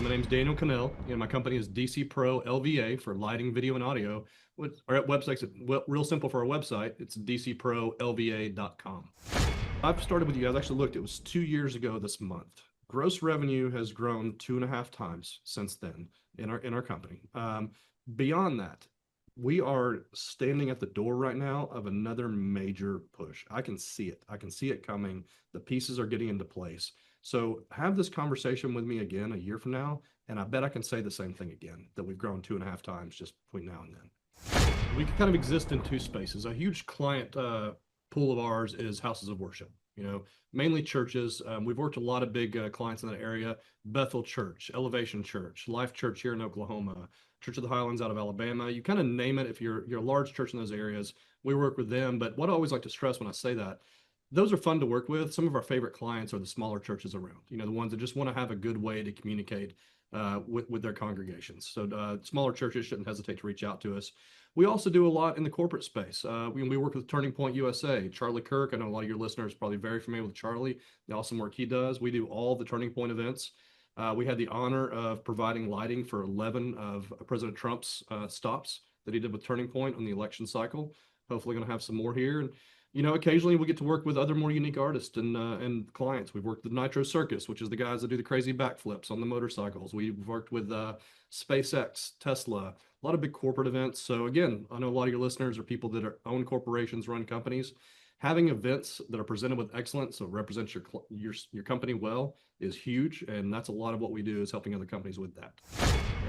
My name's Daniel Cannell, and my company is DC Pro LVA for lighting, video, and audio. Our website's real simple for our website. It's dcprolva.com. I've started with you guys. Actually, looked, it was 2 years ago this month. Gross revenue has grown 2.5 times since then in our company. Beyond that, we are standing at the door right now of another major push. I can see it. I can see it coming. The pieces are getting into place. So have this conversation with me again a year from now, and I bet I can say the same thing again, that we've grown 2.5 times just between now and then. We kind of exist in two spaces. A huge client pool of ours is houses of worship, mainly churches. We've worked with a lot of big clients in that area: Bethel Church, Elevation Church, Life Church here in Oklahoma, Church of the Highlands out of Alabama. You kind of name it. If you're a large church in those areas, we work with them. But what I always like to stress when I say that, those are fun to work with. Some of our favorite clients are the smaller churches around, the ones that just want to have a good way to communicate with their congregations. So smaller churches shouldn't hesitate to reach out to us. We also do a lot in the corporate space. We work with Turning Point USA, Charlie Kirk. I know a lot of your listeners are probably very familiar with Charlie, the awesome work he does. We do all the Turning Point events. We had the honor of providing lighting for 11 of President Trump's stops that he did with Turning Point on the election cycle. Hopefully going to have some more here. And occasionally we get to work with other more unique artists and clients. We've worked with Nitro Circus, which is the guys that do the crazy backflips on the motorcycles. We've worked with SpaceX, Tesla, a lot of big corporate events. So again, I know a lot of your listeners are people that own corporations, run companies. Having events that are presented with excellence, so represents your company well, is huge, and that's a lot of what we do, is helping other companies with that.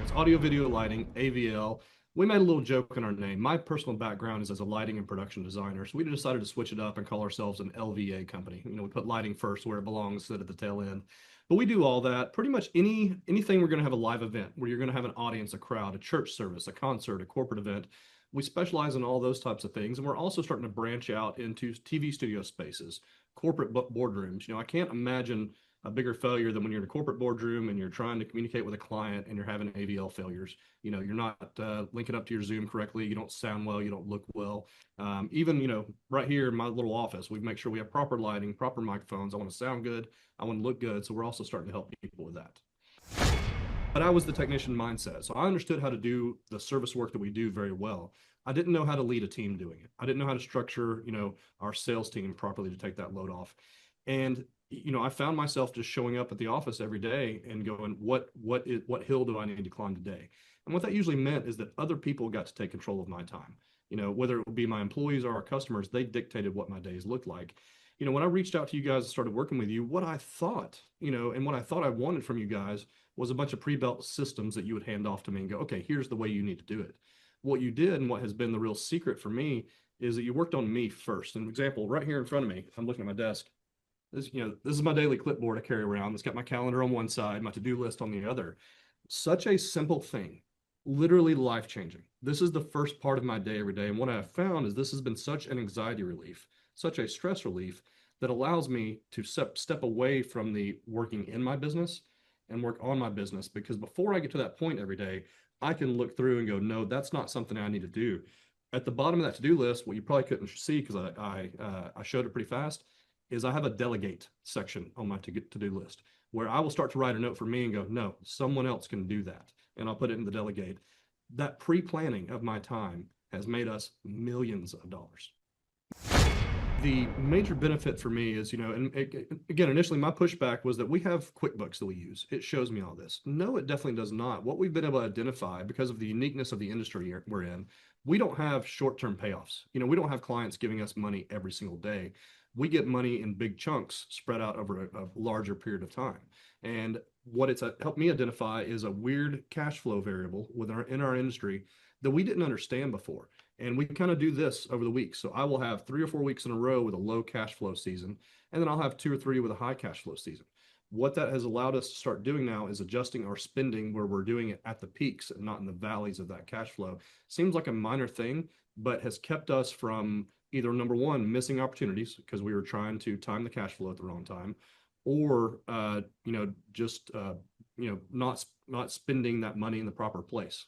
It's audio, video, lighting, AVL. We made a little joke in our name. My personal background is as a lighting and production designer, so we decided to switch it up and call ourselves an LVA company. We put lighting first where it belongs, instead at the tail end. But we do all that. Pretty much anything we're going to have a live event where you're going to have an audience, a crowd, a church service, a concert, a corporate event. We specialize in all those types of things, and we're also starting to branch out into TV studio spaces, corporate boardrooms. I can't imagine a bigger failure than when you're in a corporate boardroom and you're trying to communicate with a client and you're having AVL failures. You're not linking up to your Zoom correctly. You don't sound well. You don't look well. Even, right here in my little office, we make sure we have proper lighting, proper microphones. I want to sound good. I want to look good. So we're also starting to help people with that. But I was the technician mindset. So I understood how to do the service work that we do very well. I didn't know how to lead a team doing it. I didn't know how to structure, our sales team properly to take that load off. And, I found myself just showing up at the office every day and going, what hill do I need to climb today? And what that usually meant is that other people got to take control of my time. Whether it would be my employees or our customers, they dictated what my days looked like. When I reached out to you guys and started working with you, what I thought, and what I thought I wanted from you guys was a bunch of pre-built systems that you would hand off to me and go, okay, here's the way you need to do it. What you did, and what has been the real secret for me, is that you worked on me first. An example right here in front of me, I'm looking at my desk. This is my daily clipboard I carry around. It's got my calendar on one side, my to-do list on the other. Such a simple thing, literally life-changing. This is the first part of my day every day. And what I've found is this has been such an anxiety relief, such a stress relief, that allows me to step away from the working in my business and work on my business. Because before I get to that point every day, I can look through and go, no, that's not something I need to do. At the bottom of that to-do list, what you probably couldn't see because I showed it pretty fast, is I have a delegate section on my to-do list where I will start to write a note for me and go, no, someone else can do that. And I'll put it in the delegate. That pre-planning of my time has made us millions of dollars. The major benefit for me is, and again, initially my pushback was that we have QuickBooks that we use. It shows me all this. No, it definitely does not. What we've been able to identify, because of the uniqueness of the industry we're in, we don't have short-term payoffs. We don't have clients giving us money every single day. We get money in big chunks spread out over a larger period of time. And what it's helped me identify is a weird cash flow variable in our industry that we didn't understand before. And we kind of do this over the weeks. So I will have 3 or 4 weeks in a row with a low cash flow season, and then I'll have 2 or 3 with a high cash flow season. What that has allowed us to start doing now is adjusting our spending where we're doing it at the peaks and not in the valleys of that cash flow. Seems like a minor thing, but has kept us from either, number one, missing opportunities because we were trying to time the cash flow at the wrong time, or not spending that money in the proper place.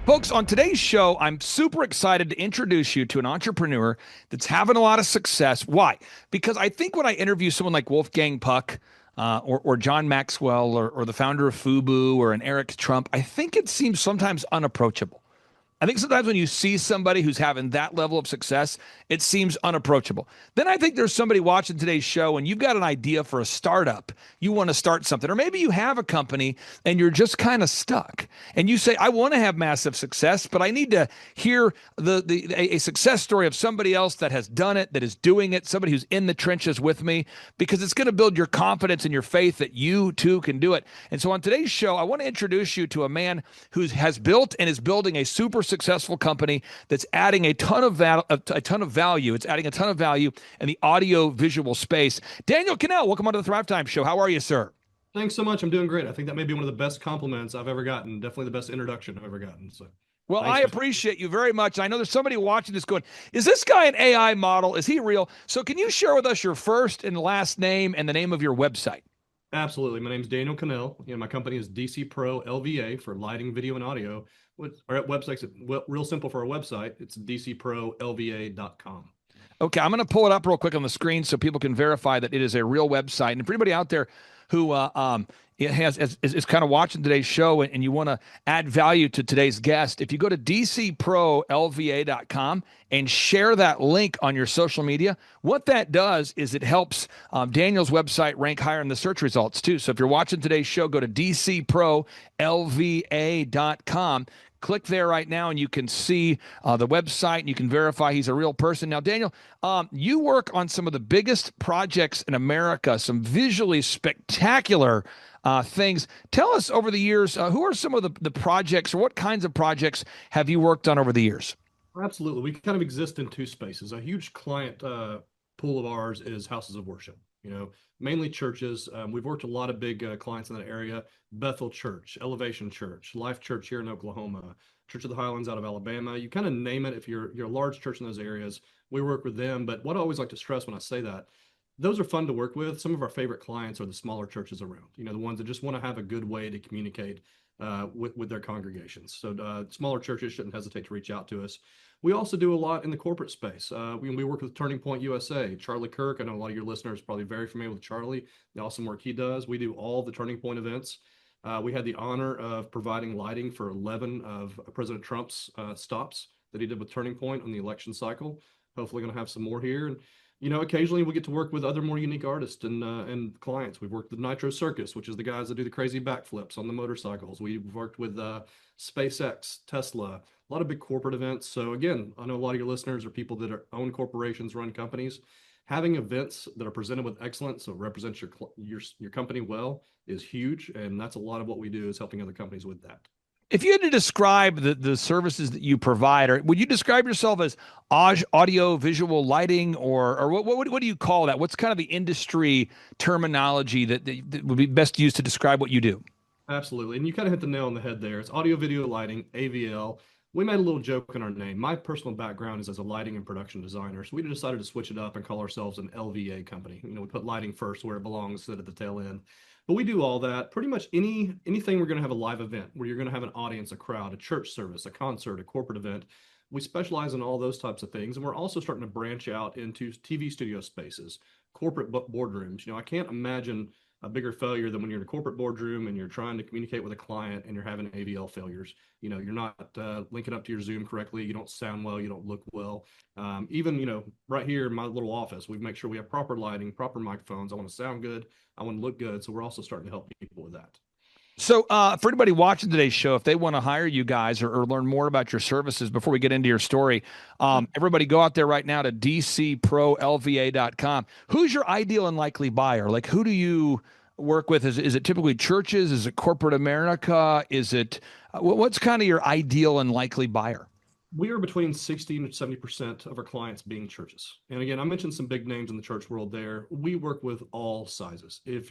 Folks, on today's show, I'm super excited to introduce you to an entrepreneur that's having a lot of success. Why? Because I think when I interview someone like Wolfgang Puck, or John Maxwell or the founder of Fubu or an Eric Trump, I think it seems sometimes unapproachable. I think sometimes when you see somebody who's having that level of success, it seems unapproachable. Then I think there's somebody watching today's show and you've got an idea for a startup. You want to start something, or maybe you have a company and you're just kind of stuck. And you say, I want to have massive success, but I need to hear a success story of somebody else that has done it, that is doing it, somebody who's in the trenches with me, because it's going to build your confidence and your faith that you too can do it. And so on today's show, I want to introduce you to a man who has built and is building a super successful company that's adding a ton of value. It's adding a ton of value in the audio visual space. Daniel Cannell, welcome onto the Thrivetime Show. How are you, sir? Thanks so much. I'm doing great. I think that may be one of the best compliments I've ever gotten. Definitely the best introduction I've ever gotten. So Well, thanks I appreciate you very much. I know there's somebody watching this going, is this guy an AI model? Is he real? So can you share with us your first and last name and the name of your website? Absolutely. My name's Daniel Cannell. My company is DC Pro LVA for lighting, video, and audio. Our website's real simple for our website. It's dcprolva.com. Okay, I'm going to pull it up real quick on the screen so people can verify that it is a real website. And for anybody out there who is kind of watching today's show and you want to add value to today's guest, if you go to dcprolva.com and share that link on your social media, what that does is it helps Daniel's website rank higher in the search results too. So if you're watching today's show, go to dcprolva.com. Click there right now and you can see the website and you can verify he's a real person. Now, Daniel, you work on some of the biggest projects in America, some visually spectacular things. Tell us over the years, who are some of the projects, or what kinds of projects have you worked on over the years? Absolutely. We kind of exist in two spaces. A huge client pool of ours is houses of worship, mainly churches. We've worked with a lot of big clients in that area. Bethel Church, Elevation Church, Life Church here in Oklahoma, Church of the Highlands out of Alabama. You kind of name it. If you're a large church in those areas, we work with them. But what I always like to stress when I say that, those are fun to work with. Some of our favorite clients are the smaller churches around, the ones that just want to have a good way to communicate with their congregations. So smaller churches shouldn't hesitate to reach out to us. We also do a lot in the corporate space. We work with Turning Point USA, Charlie Kirk. I know a lot of your listeners are probably very familiar with Charlie, the awesome work he does. We do all the Turning Point events. We had the honor of providing lighting for 11 of President Trump's stops that he did with Turning Point on the election cycle. Hopefully going to have some more here. And occasionally we get to work with other more unique artists and clients. We've worked with Nitro Circus, which is the guys that do the crazy backflips on the motorcycles. We've worked with SpaceX, Tesla, a lot of big corporate events. So again, I know a lot of your listeners are people that own corporations, run companies. Having events that are presented with excellence, so represents your company well, is huge, and that's a lot of what we do, is helping other companies with that. If you had to describe the services that you provide, or would you describe yourself as audio, visual, lighting, or what do you call that? What's kind of the industry terminology that would be best used to describe what you do? Absolutely. And you kind of hit the nail on the head there. It's audio, video, lighting, AVL. We made a little joke in our name. My personal background is as a lighting and production designer. So we decided to switch it up and call ourselves an LVA company. We put lighting first where it belongs, instead at the tail end. But we do all that. Pretty much anything we're going to have a live event where you're going to have an audience, a crowd, a church service, a concert, a corporate event. We specialize in all those types of things. And we're also starting to branch out into TV studio spaces, corporate boardrooms. I can't imagine a bigger failure than when you're in a corporate boardroom and you're trying to communicate with a client and you're having AVL failures. You're not linking up to your Zoom correctly. You don't sound well. You don't look well. Even, right here in my little office, we make sure we have proper lighting, proper microphones. I want to sound good. I want to look good. So we're also starting to help people with that. So for anybody watching today's show, if they want to hire you guys or learn more about your services before we get into your story, everybody go out there right now to dcprolva.com. Who's your ideal and likely buyer? Like, who do you work with? Is it typically churches? Is it corporate America? Is it what's kind of your ideal and likely buyer? We are between 60 and 70% of our clients being churches. And again, I mentioned some big names in the church world there. We work with all sizes. Even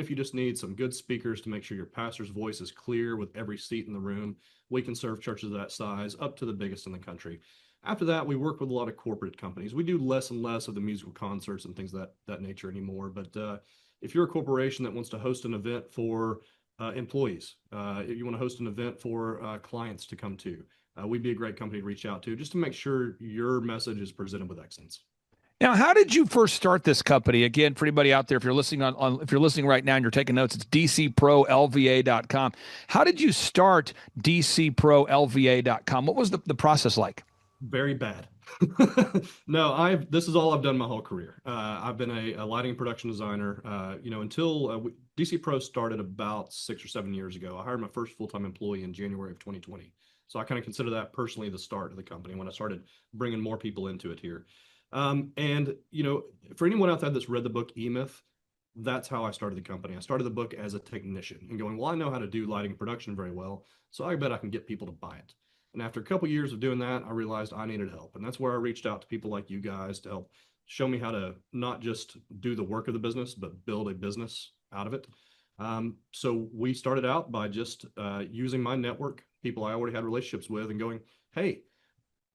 if you just need some good speakers to make sure your pastor's voice is clear with every seat in the room, we can serve churches of that size up to the biggest in the country. After that, we work with a lot of corporate companies. We do less and less of the musical concerts and things of that nature anymore. But if you're a corporation that wants to host an event for employees, if you want to host an event for clients to come to, we'd be a great company to reach out to just to make sure your message is presented with excellence. Now, how did you first start this company? Again, for anybody out there, if you're listening if you're listening right now and you're taking notes, it's dcprolva.com. How did you start dcprolva.com? What was the process like? Very bad. No, this is all I've done my whole career. I've been a lighting production designer, until DC Pro started about 6 or 7 years ago. I hired my first full-time employee in January of 2020. So I kind of consider that personally the start of the company when I started bringing more people into it here. For anyone out there that's read the book E-Myth, that's how I started the company. I started the book as a technician and going, well, I know how to do lighting production very well, so I bet I can get people to buy it. And after a couple of years of doing that, I realized I needed help. And that's where I reached out to people like you guys to help show me how to not just do the work of the business, but build a business out of it. So we started out by just using my network, people I already had relationships with, and going, hey,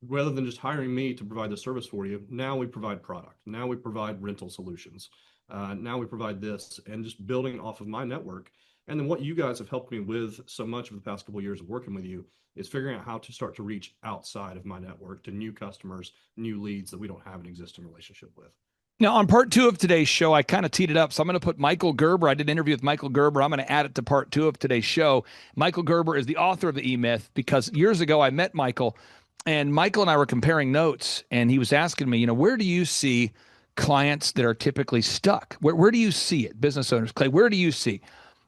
rather than just hiring me to provide the service for you, now we provide product. Now we provide rental solutions. Now we provide this, and just building off of my network. And then what you guys have helped me with so much of the past couple of years of working with you is figuring out how to start to reach outside of my network to new customers, new leads that we don't have an existing relationship with. Now, on part two of today's show, I kind of teed it up. So I'm going to put Michael Gerber. I did an interview with Michael Gerber. I'm going to add it to part two of today's show. Michael Gerber is the author of the E-Myth, because years ago I met Michael, and Michael and I were comparing notes, and he was asking me, where do you see clients that are typically stuck? Where do you see it? Business owners, Clay, where do you see?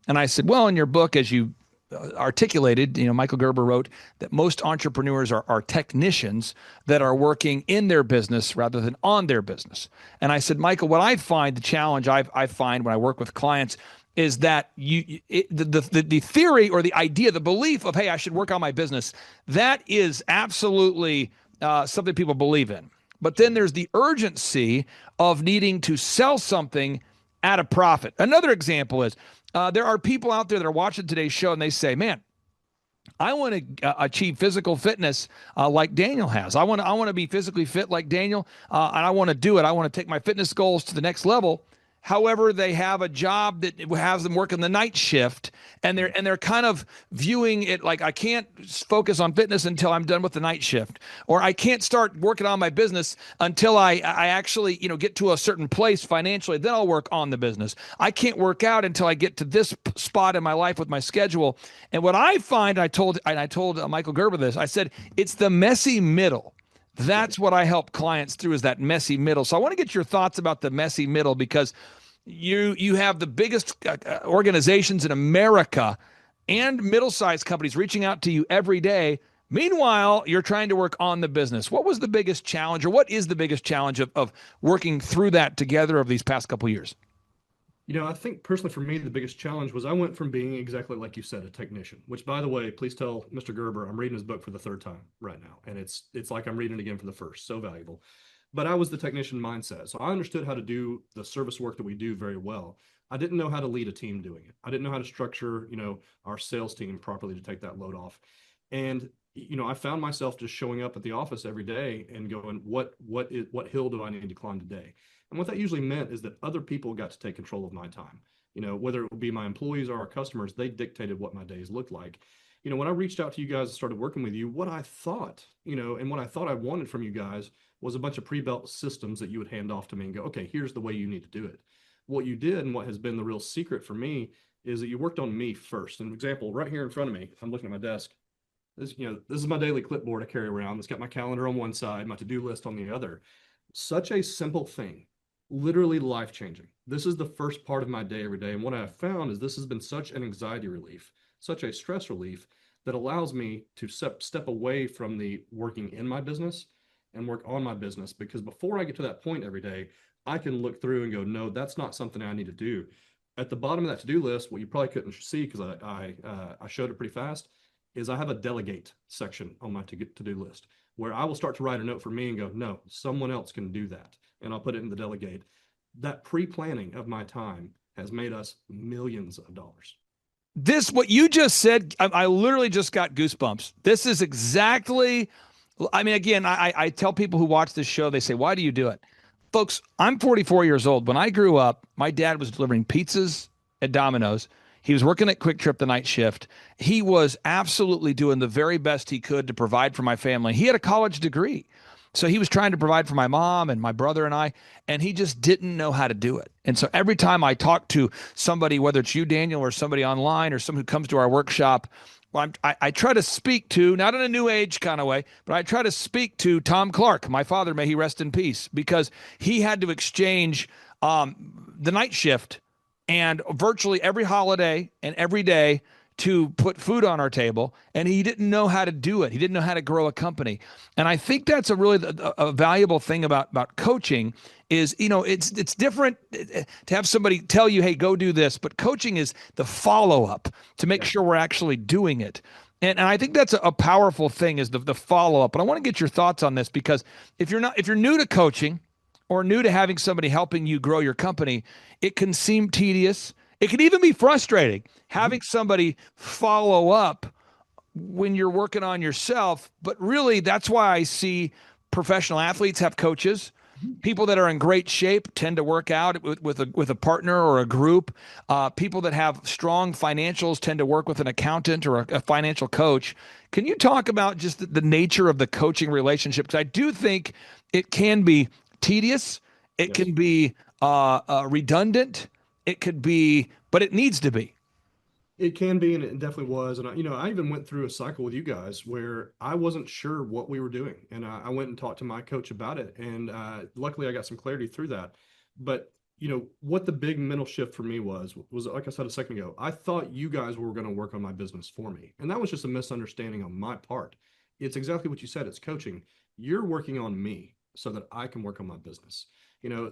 And I said, well, in your book, as you articulated, Michael Gerber wrote that most entrepreneurs are technicians that are working in their business rather than on their business. And I said, Michael, what I find, the challenge I find when I work with clients is that the theory or the idea, the belief of, hey, I should work on my business, that is absolutely something people believe in. But then there's the urgency of needing to sell something at a profit. Another example is there are people out there that are watching today's show and they say, man, I want to achieve physical fitness like Daniel has. I want to be physically fit like Daniel, and I want to do it. I want to take my fitness goals to the next level. However, they have a job that has them working the night shift, and they're kind of viewing it like, I can't focus on fitness until I'm done with the night shift, or I can't start working on my business until I actually get to a certain place financially. Then I'll work on the business. I can't work out until I get to this spot in my life with my schedule. And what I find, I told Michael Gerber this. I said it's the messy middle. That's what I help clients through, is that messy middle. So I want to get your thoughts about the messy middle, because you have the biggest organizations in America and middle-sized companies reaching out to you every day. Meanwhile, you're trying to work on the business. What was the biggest challenge, or what is the biggest challenge of working through that together over these past couple of years? I think personally for me, the biggest challenge was I went from being exactly like you said, a technician, which, by the way, please tell Mr. Gerber, I'm reading his book for the third time right now. And it's like I'm reading it again for the first. So valuable. But I was the technician mindset. So I understood how to do the service work that we do very well. I didn't know how to lead a team doing it. I didn't know how to structure, our sales team properly to take that load off. And, I found myself just showing up at the office every day and going, what hill do I need to climb today? And what that usually meant is that other people got to take control of my time. Whether it would be my employees or our customers, they dictated what my days looked like. When I reached out to you guys and started working with you, what I thought, and what I thought I wanted from you guys was a bunch of pre-built systems that you would hand off to me and go, okay, here's the way you need to do it. What you did, and what has been the real secret for me, is that you worked on me first. An example, right here in front of me, I'm looking at my desk. This is my daily clipboard I carry around. It's got my calendar on one side, my to-do list on the other. Such a simple thing. Literally life-changing. This is the first part of my day every day. And what I have found is this has been such an anxiety relief, such a stress relief, that allows me to step away from the working in my business and work on my business. Because before I get to that point every day, I can look through and go, no, that's not something I need to do. At the bottom of that to-do list, what you probably couldn't see because I showed it pretty fast, is I have a delegate section on my to-do list where I will start to write a note for me and go, no, someone else can do that. And I'll put it in the delegate. That pre-planning of my time has made us millions of dollars. What you just said, I literally just got goosebumps. This is exactly, again, I tell people who watch this show, they say, why do you do it? Folks, I'm 44 years old. When I grew up, my dad was delivering pizzas at Domino's. He was working at Quick Trip the night shift. He was absolutely doing the very best he could to provide for my family. He had a college degree. So he was trying to provide for my mom and my brother and I, and he just didn't know how to do it. And so every time I talk to somebody, whether it's you, Daniel, or somebody online or someone who comes to our workshop, well, I try to speak to, not in a new age kind of way, but I try to speak to Tom Clark, my father, may he rest in peace, because he had to exchange the night shift and virtually every holiday and every day to put food on our table, and he didn't know how to do it. He didn't know how to grow a company. And I think that's a really a valuable thing about coaching is, it's different to have somebody tell you, hey, go do this, but coaching is the follow-up to make sure we're actually doing it. And I think that's a powerful thing is the follow-up. But I want to get your thoughts on this, because if you're new to coaching or new to having somebody helping you grow your company, it can seem tedious. It can even be frustrating having somebody follow up when you're working on yourself. But really, that's why I see professional athletes have coaches. People that are in great shape tend to work out with a partner or a group. People that have strong financials tend to work with an accountant or a financial coach. Can you talk about just the nature of the coaching relationship? Because I do think it can be tedious. It can be redundant. It could be, but it needs to be. It can be, and it definitely was. And I even went through a cycle with you guys where I wasn't sure what we were doing, and I went and talked to my coach about it, and luckily I got some clarity through that. But what the big mental shift for me was like I said a second ago. I thought you guys were going to work on my business for me, and that was just a misunderstanding on my part. It's exactly what you said. It's coaching. You're working on me so that I can work on my business.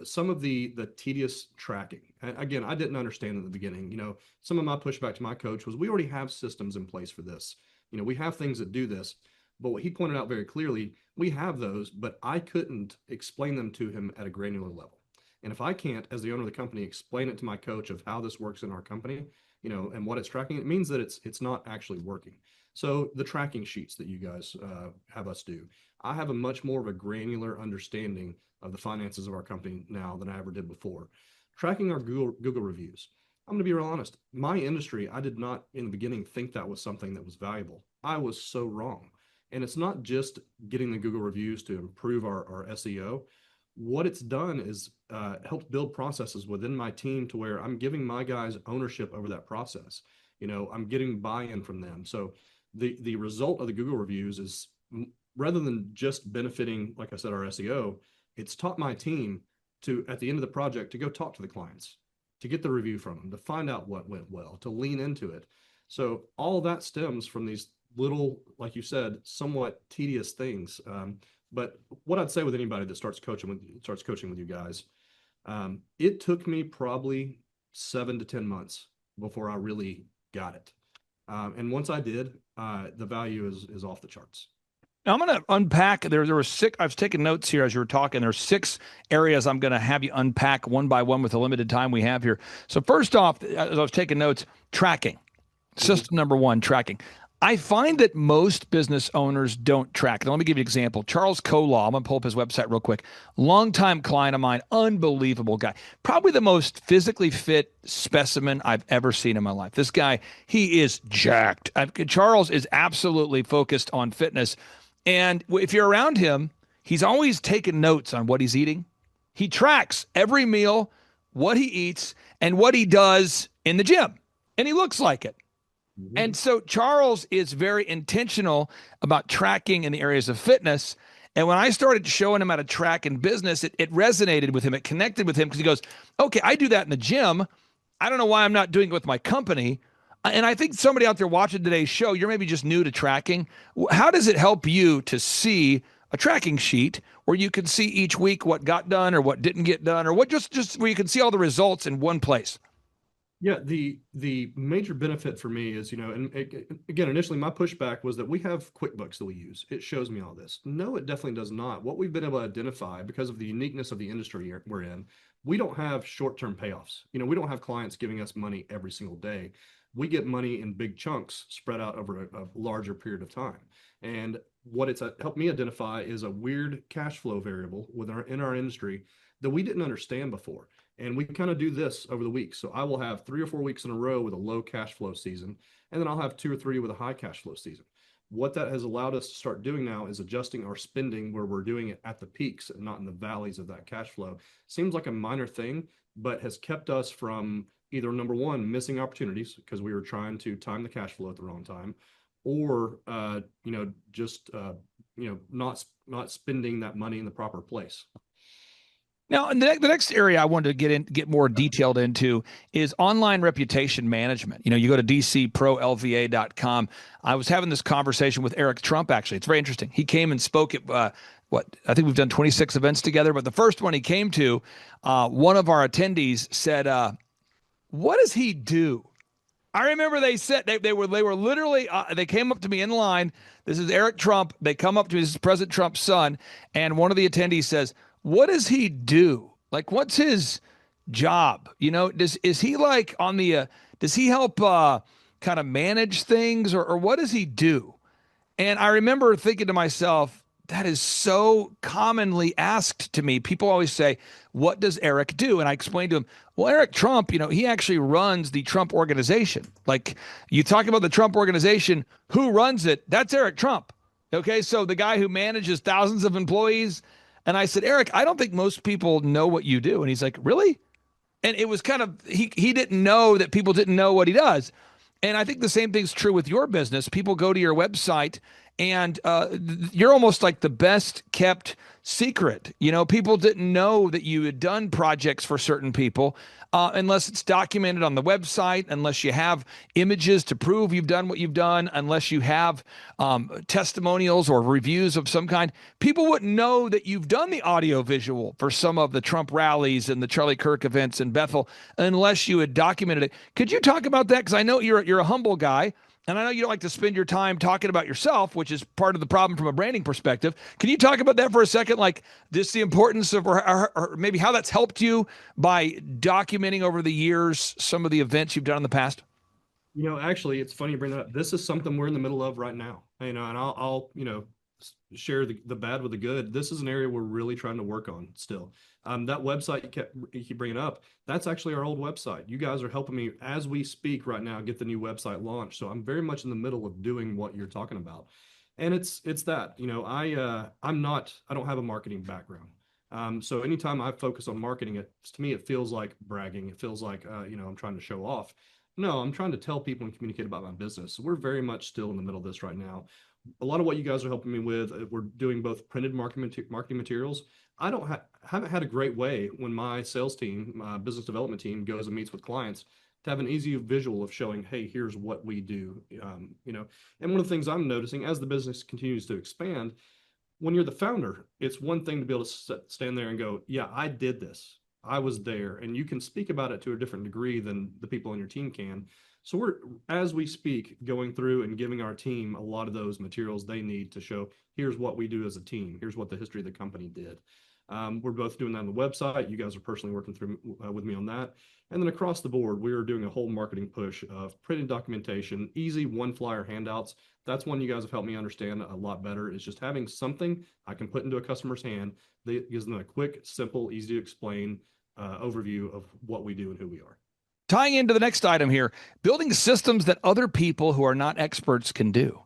Some of the tedious tracking. And again, I didn't understand in the beginning. Some of my pushback to my coach was we already have systems in place for this. We have things that do this. But what he pointed out very clearly, we have those, but I couldn't explain them to him at a granular level. And if I can't, as the owner of the company, explain it to my coach of how this works in our company, and what it's tracking, it means that it's not actually working. So the tracking sheets that you guys have us do, I have a much more of a granular understanding of the finances of our company now than I ever did before. Tracking our Google reviews. I'm going to be real honest. My industry, I did not in the beginning think that was something that was valuable. I was so wrong. And it's not just getting the Google reviews to improve our SEO. What it's done is helped build processes within my team to where I'm giving my guys ownership over that process. I'm getting buy-in from them. So the result of the Google reviews is rather than just benefiting, like I said, our SEO, it's taught my team to, at the end of the project, to go talk to the clients, to get the review from them, to find out what went well, to lean into it. So all that stems from these little, like you said, somewhat tedious things. But what I'd say with anybody that starts coaching with you guys, it took me probably 7 to 10 months before I really got it. And once I did, the value is off the charts. Now I'm going to unpack. There were six. I was taking notes here as you were talking. There are 6 areas I'm going to have you unpack one by one with the limited time we have here. So first off, as I was taking notes, tracking. System number 1, tracking. I find that most business owners don't track. Now, let me give you an example. Charles Kolaw, I'm going to pull up his website real quick. Longtime client of mine, unbelievable guy. Probably the most physically fit specimen I've ever seen in my life. This guy, he is jacked. Charles is absolutely focused on fitness. And if you're around him, he's always taking notes on what he's eating. He tracks every meal, what he eats, and what he does in the gym. And he looks like it. And so Charles is very intentional about tracking in the areas of fitness. And when I started showing him how to track in business, it resonated with him. It connected with him because he goes, okay, I do that in the gym. I don't know why I'm not doing it with my company. And I think somebody out there watching today's show, you're maybe just new to tracking. How does it help you to see a tracking sheet where you can see each week what got done or what didn't get done, or what just where you can see all the results in one place? Yeah, the major benefit for me is, and again, initially my pushback was that we have QuickBooks that we use. It shows me all this. No, it definitely does not. What we've been able to identify because of the uniqueness of the industry we're in, we don't have short-term payoffs. We don't have clients giving us money every single day. We get money in big chunks spread out over a larger period of time. And what it's helped me identify is a weird cash flow variable in our industry that we didn't understand before. And we kind of do this over the weeks. So I will have 3 or 4 weeks in a row with a low cash flow season, and then I'll have 2 or 3 with a high cash flow season. What that has allowed us to start doing now is adjusting our spending where we're doing it at the peaks and not in the valleys of that cash flow. Seems like a minor thing, but has kept us from either, number one, missing opportunities because we were trying to time the cash flow at the wrong time, or just not spending that money in the proper place. Now, and the next area I wanted to get more detailed into is online reputation management. You go to dcprolva.com. I was having this conversation with Eric Trump, actually. It's very interesting. He came and spoke at I think we've done 26 events together, but the first one he came to, one of our attendees said, what does he do? I remember they said they were literally they came up to me in line. This is Eric Trump. They come up to me. This is President Trump's son, and one of the attendees says, "What does he do? Like, what's his job? Is he like on the? Does he help kind of manage things, or what does he do?" And I remember thinking to myself, that is so commonly asked to me. People always say, what does Eric do? And I explained to him, well, Eric Trump, he actually runs the Trump organization. Like, you talk about the Trump organization, who runs it? That's Eric Trump. Okay, so the guy who manages thousands of employees. And I said, Eric, I don't think most people know what you do. And he's like, really? And it was kind of, he didn't know that people didn't know what he does. And I think the same thing's true with your business. People go to your website and you're almost like the best kept secret. People didn't know that you had done projects for certain people unless it's documented on the website, unless you have images to prove you've done what you've done, unless you have testimonials or reviews of some kind. People wouldn't know that you've done the audio visual for some of the Trump rallies and the Charlie Kirk events in Bethel unless you had documented it. Could you talk about that? Because I know you're a humble guy. And I know you don't like to spend your time talking about yourself, which is part of the problem from a branding perspective. Can you talk about that for a second? Like just the importance of, or maybe how that's helped you by documenting over the years some of the events you've done in the past? Actually, it's funny you bring that up. This is something we're in the middle of right now. And I'll share the bad with the good. This is an area we're really trying to work on still. That website you keep bringing up, that's actually our old website. You guys are helping me as we speak right now get the new website launched. So I'm very much in the middle of doing what you're talking about. And it's that, I don't have a marketing background. So anytime I focus on marketing, to me, it feels like bragging. It feels like, I'm trying to show off. No, I'm trying to tell people and communicate about my business. So we're very much still in the middle of this right now. A lot of what you guys are helping me with, we're doing both printed marketing materials. I haven't had a great way when my sales team, my business development team goes and meets with clients to have an easy visual of showing, hey, here's what we do. And one of the things I'm noticing as the business continues to expand, when you're the founder, it's one thing to be able to stand there and go, yeah, I did this. I was there, and you can speak about it to a different degree than the people on your team can. So we're, as we speak, going through and giving our team a lot of those materials they need to show, here's what we do as a team. Here's what the history of the company did. We're both doing that on the website. You guys are personally working through with me on that. And then across the board, we are doing a whole marketing push of printed documentation, easy one flyer handouts. That's one you guys have helped me understand a lot better, is just having something I can put into a customer's hand that gives them a quick, simple, easy to explain overview of what we do and who we are. Tying into the next item here, building systems that other people who are not experts can do.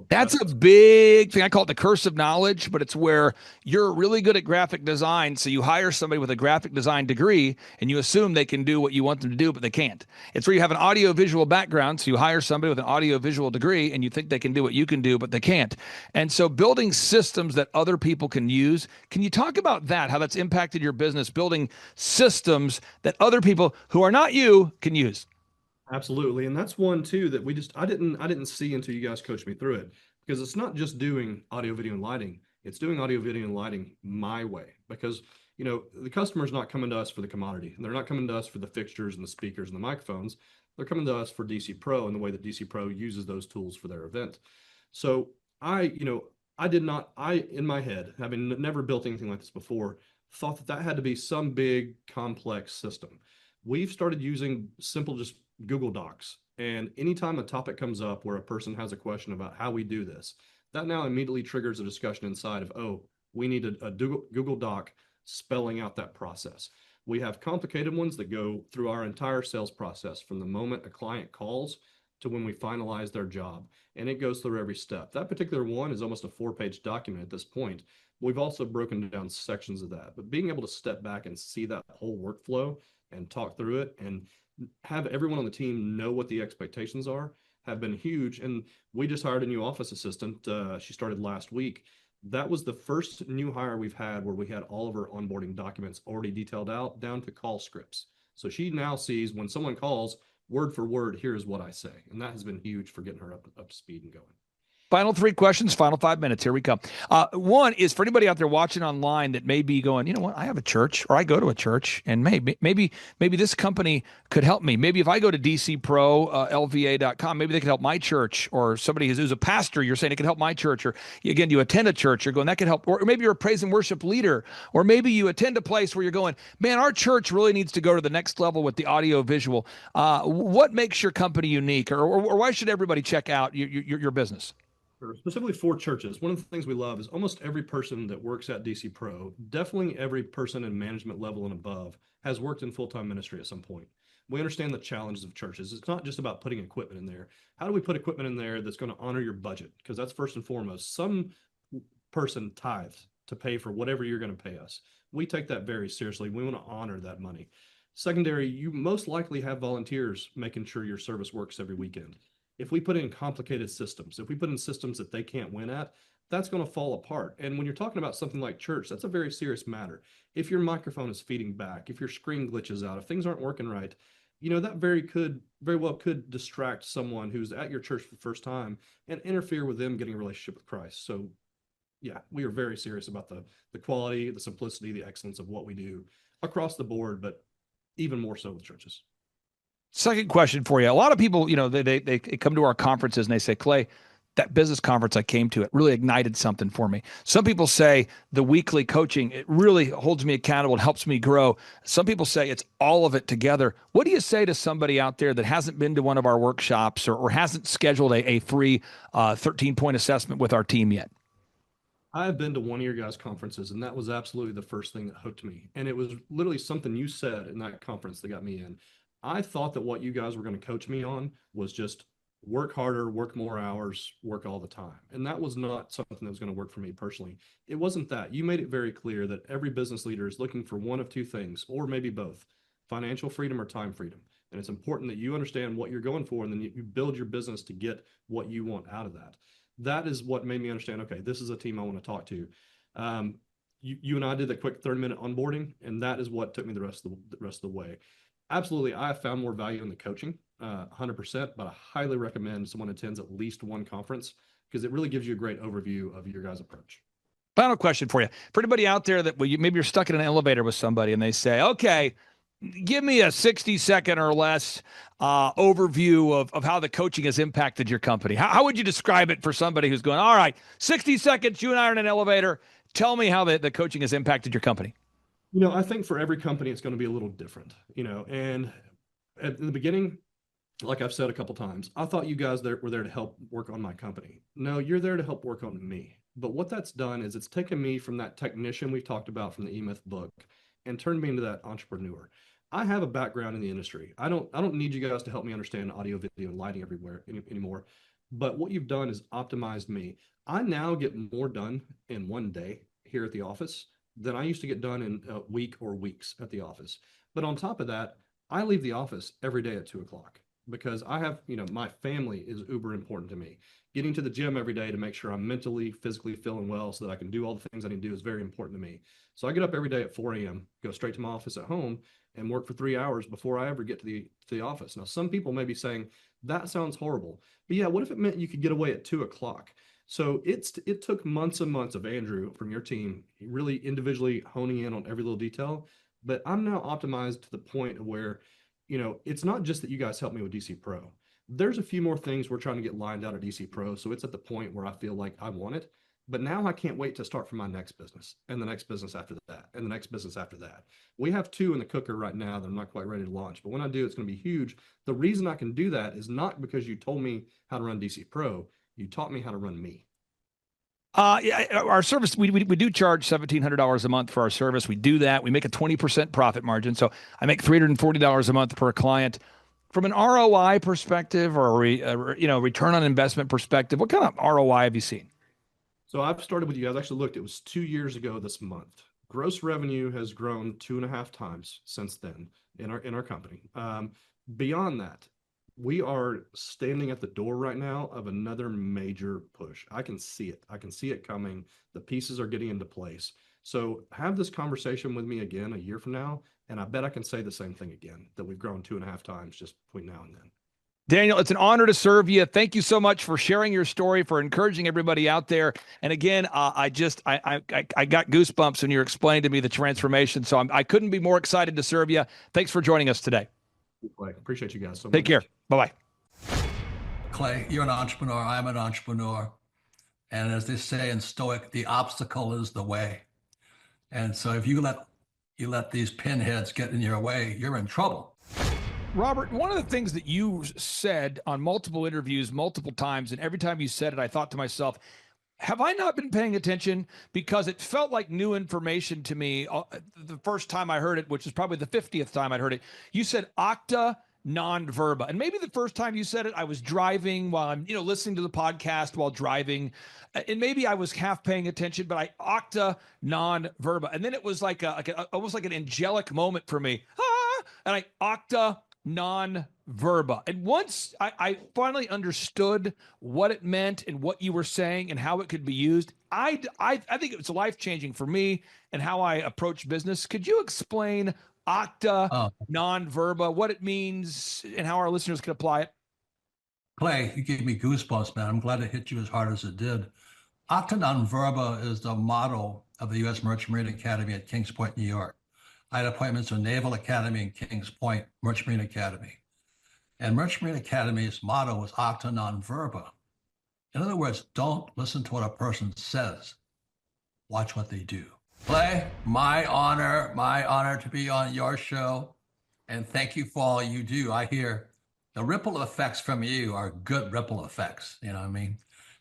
That's a big thing. I call it the curse of knowledge, but it's where you're really good at graphic design. So you hire somebody with a graphic design degree and you assume they can do what you want them to do, but they can't. It's where you have an audio visual background. So you hire somebody with an audio visual degree and you think they can do what you can do, but they can't. And so building systems that other people can use. Can you talk about that? How that's impacted your business, building systems that other people who are not you can use? Absolutely. And that's one too that I didn't see until you guys coached me through it, because it's not just doing audio, video, and lighting. It's doing audio, video, and lighting my way, because the customer's not coming to us for the commodity, and they're not coming to us for the fixtures and the speakers and the microphones. They're coming to us for DC Pro and the way that DC Pro uses those tools for their event. So in my head, having never built anything like this before, thought that had to be some big complex system. We've started using simple, just Google Docs. And anytime a topic comes up where a person has a question about how we do this, that now immediately triggers a discussion inside of, oh, we need a Google Doc spelling out that process. We have complicated ones that go through our entire sales process from the moment a client calls to when we finalize their job. And it goes through every step. That particular one is almost a 4-page document at this point. We've also broken down sections of that, but being able to step back and see that whole workflow and talk through it and have everyone on the team know what the expectations are have been huge. And we just hired a new office assistant. She started last week. That was the first new hire we've had where we had all of our onboarding documents already detailed out down to call scripts. So she now sees when someone calls, word for word, here's what I say. And that has been huge for getting her up to speed and going. Final 3 questions, final 5 minutes. Here we come. One is for anybody out there watching online that may be going, you know what, I have a church or I go to a church and maybe this company could help me. Maybe if I go to dcprolva.com, maybe they could help my church, or somebody who's a pastor, you're saying it could help my church, or again, you attend a church, you're going, that could help. Or maybe you're a praise and worship leader, or maybe you attend a place where you're going, man, our church really needs to go to the next level with the audio visual. What makes your company unique, or why should everybody check out your business? Specifically for churches, one of the things we love is almost every person that works at DC Pro, definitely every person in management level and above, has worked in full-time ministry at some point. We understand the challenges of churches. It's not just about putting equipment in there. How do we put equipment in there that's going to honor your budget? Because that's first and foremost. Some person tithes to pay for whatever you're going to pay us. We take that very seriously. We want to honor that money. Secondary, you most likely have volunteers making sure your service works every weekend. If we put in complicated systems, if we put in systems that they can't win at, that's going to fall apart. And when you're talking about something like church, that's a very serious matter. If your microphone is feeding back, if your screen glitches out, if things aren't working right, that very well could distract someone who's at your church for the first time and interfere with them getting a relationship with Christ. So yeah, we are very serious about the quality, the simplicity, the excellence of what we do across the board, but even more so with churches. Second question for you. A lot of people, they come to our conferences and they say, Clay, that business conference I came to, it really ignited something for me. Some people say the weekly coaching, it really holds me accountable. It helps me grow. Some people say it's all of it together. What do you say to somebody out there that hasn't been to one of our workshops or hasn't scheduled a free 13-point assessment with our team yet? I've been to one of your guys' conferences, and that was absolutely the first thing that hooked me. And it was literally something you said in that conference that got me in. I thought that what you guys were going to coach me on was just work harder, work more hours, work all the time. And that was not something that was going to work for me personally. It wasn't that. You made it very clear that every business leader is looking for one of two things, or maybe both: financial freedom or time freedom. And it's important that you understand what you're going for, and then you build your business to get what you want out of that. That is what made me understand, okay, this is a team I want to talk to. You and I did the quick 30-minute onboarding, and that is what took me the rest of the way. Absolutely, I have found more value in the coaching, 100%, but I highly recommend someone attends at least one conference because it really gives you a great overview of your guys' approach. Final question for you. For anybody out there that maybe you're stuck in an elevator with somebody and they say, okay, give me a 60-second or less overview of how the coaching has impacted your company. How would you describe it for somebody who's going, all right, 60 seconds, you and I are in an elevator. Tell me how the coaching has impacted your company. I think for every company, it's going to be a little different, and at the beginning, like I've said a couple times, I thought you guys were there to help work on my company. No, you're there to help work on me. But what that's done is it's taken me from that technician we talked about from the E-Myth book and turned me into that entrepreneur. I have a background in the industry. I don't need you guys to help me understand audio, video, and lighting everywhere anymore. But what you've done is optimized me. I now get more done in one day here at the office than I used to get done in a week or weeks at the office. But on top of that, I leave the office every day at 2:00 because I have, my family is uber important to me. Getting to the gym every day to make sure I'm mentally, physically feeling well so that I can do all the things I need to do is very important to me. So I get up every day at 4 a.m., go straight to my office at home and work for 3 hours before I ever get to the office. Now, some people may be saying, that sounds horrible. But yeah, what if it meant you could get away at 2:00? So it took months and months of Andrew from your team really individually honing in on every little detail. But I'm now optimized to the point where, it's not just that you guys help me with DC Pro. There's a few more things we're trying to get lined out at DC Pro. So it's at the point where I feel like I want it. But now I can't wait to start for my next business and the next business after that and the next business after that. We have 2 in the cooker right now that I'm not quite ready to launch. But when I do, it's going to be huge. The reason I can do that is not because you told me how to run DC Pro. You taught me how to run me. Yeah, our service, we do charge $1,700 a month for our service. We do that. We make a 20% profit margin. So I make $340 a month per client. From an ROI perspective or return on investment perspective, what kind of ROI have you seen? So I've started with you guys. I actually looked, it was 2 years ago this month. Gross revenue has grown 2.5 times since then in our company. Beyond that, we are standing at the door right now of another major push. I can see it. I can see it coming. The pieces are getting into place. So have this conversation with me again a year from now, and I bet I can say the same thing again, that we've grown 2.5 times just between now and then. Daniel, it's an honor to serve you. Thank you so much for sharing your story, for encouraging everybody out there. And again, I got goosebumps when you're explaining to me the transformation. So I couldn't be more excited to serve you. Thanks for joining us today. Appreciate you guys so much. Take care. Bye-bye. Clay, you're an entrepreneur. I'm an entrepreneur. And as they say in Stoic, the obstacle is the way. And so if you let these pinheads get in your way, you're in trouble. Robert, one of the things that you said on multiple interviews, multiple times, and every time you said it, I thought to myself, have I not been paying attention? Because it felt like new information to me the first time I heard it, which is probably the 50th time I'd heard it. You said octa non verba. And maybe the first time you said it, I was driving while I'm, listening to the podcast while driving. And maybe I was half paying attention, but I octa non verba. And then it was like almost like an angelic moment for me. And I octa non verba. And once I finally understood what it meant and what you were saying and how it could be used, I think it was life-changing for me and how I approach business. Could you explain octa non verba, what it means and how our listeners can apply it? Clay, you gave me goosebumps, man. I'm glad it hit you as hard as it did. Octa non verba is the motto of the U.S. Merchant Marine Academy at Kings Point, New York. I had appointments to Naval Academy and Kings Point Merchant Marine Academy. And Merchant Marine Academy's motto was octa non verba. In other words, don't listen to what a person says. Watch what they do. Clay, my honor to be on your show. And thank you for all you do. I hear the ripple effects from you are good ripple effects. You know what I mean?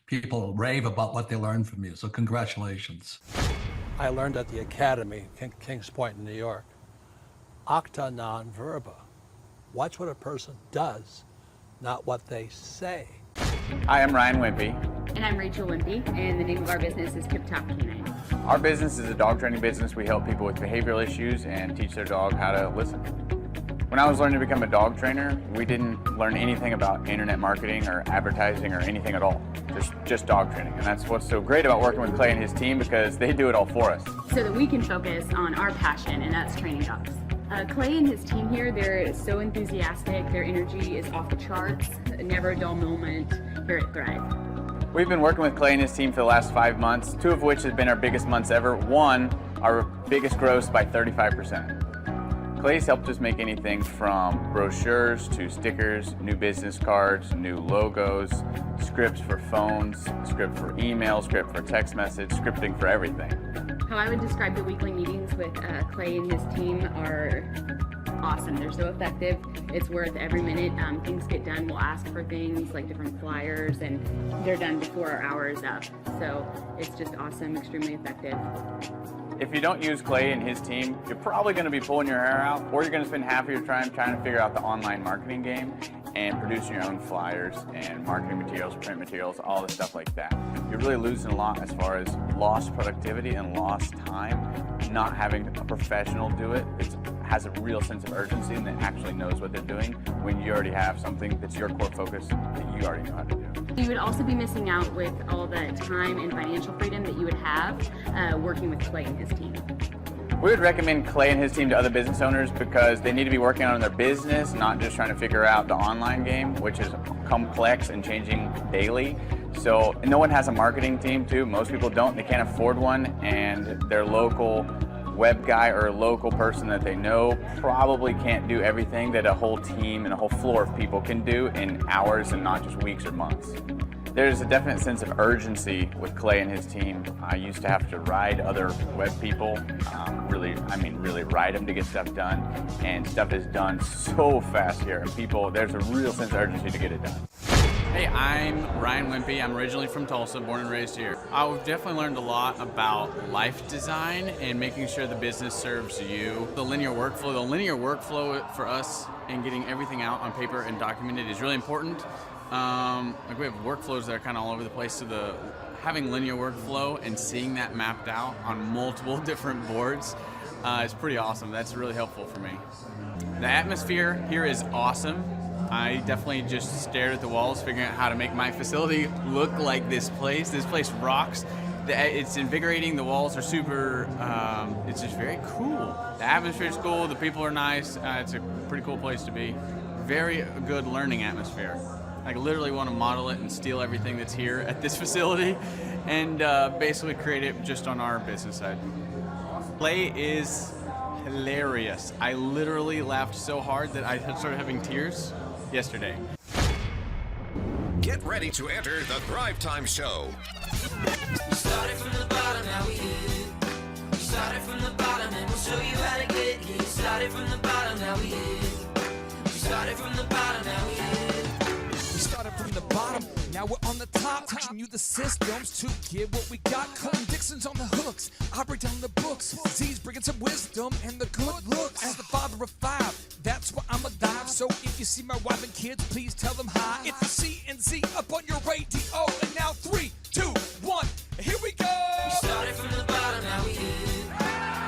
People rave about what they learned from you. So congratulations. I learned at the Academy, Kings Point in New York. Octa non verba. Watch what a person does, not what they say. Hi, I'm Ryan Wimpy. And I'm Rachel Wimpy, and the name of our business is Tip Top Canine. Our business is a dog training business. We help people with behavioral issues and teach their dog how to listen. When I was learning to become a dog trainer, we didn't learn anything about internet marketing or advertising or anything at all. Just dog training. And that's what's so great about working with Clay and his team, because they do it all for us. So that we can focus on our passion, and that's training dogs. Clay and his team here, they're so enthusiastic. Their energy is off the charts. Never a dull moment here at Thrive. We've been working with Clay and his team for the last 5 months, 2 of which have been our biggest months ever. 1, our biggest gross by 35%. Clay's helped us make anything from brochures to stickers, new business cards, new logos, scripts for phones, script for email, script for text message, scripting for everything. How I would describe the weekly meetings with Clay and his team are awesome. They're so effective. It's worth every minute. Things get done. We'll ask for things like different flyers, and they're done before our hour is up. So it's just awesome, extremely effective. If you don't use Clay and his team, you're probably going to be pulling your hair out, or you're going to spend half of your time trying to figure out the online marketing game and producing your own flyers and marketing materials, print materials, all the stuff like that. You're really losing a lot as far as lost productivity and lost time. Not having a professional do it, it has a real sense of urgency and that actually knows what they're doing when you already have something that's your core focus that you already know how to do. You would also be missing out with all the time and financial freedom that you would have working with Clay and his team. We would recommend Clay and his team to other business owners because they need to be working on their business, not just trying to figure out the online game, which is complex and changing daily. So no one has a marketing team too. Most people don't. They can't afford one, and their local web guy or a local person that they know probably can't do everything that a whole team and a whole floor of people can do in hours and not just weeks or months. There's a definite sense of urgency with Clay and his team. I used to have to ride other web people, really ride them to get stuff done, and stuff is done so fast here. And there's a real sense of urgency to get it done. Hey, I'm Ryan Wimpy. I'm originally from Tulsa, born and raised here. I've definitely learned a lot about life design and making sure the business serves you. The linear workflow for us and getting everything out on paper and documented is really important. Like we have workflows that are kind of all over the place, so having linear workflow and seeing that mapped out on multiple different boards is pretty awesome. That's really helpful for me. The atmosphere here is awesome. I definitely just stared at the walls, figuring out how to make my facility look like this place. This place rocks. It's invigorating. The walls are super, it's just very cool. The atmosphere is cool. The people are nice. It's a pretty cool place to be. Very good learning atmosphere. I literally want to model it and steal everything that's here at this facility and basically create it just on our business side. Play is hilarious. I literally laughed so hard that I started having tears yesterday. Get ready to enter the Thrivetime Show. We started from the bottom, now we here. We started from the bottom and we'll show you how to get here. Started from the bottom, now we here. We started from the bottom, now we here. We started from the bottom, now we're on the top. Teaching you the systems to get what we got. Colton Dixon's on the hooks, I break down the books. Z's bringing some wisdom and the good looks. As the father of five, that's why I'm alive. So if you see my wife and kids, please tell them hi. It's the C&Z up on your radio. And now 3, 2, 1, here we go. We started from the bottom, now we here. We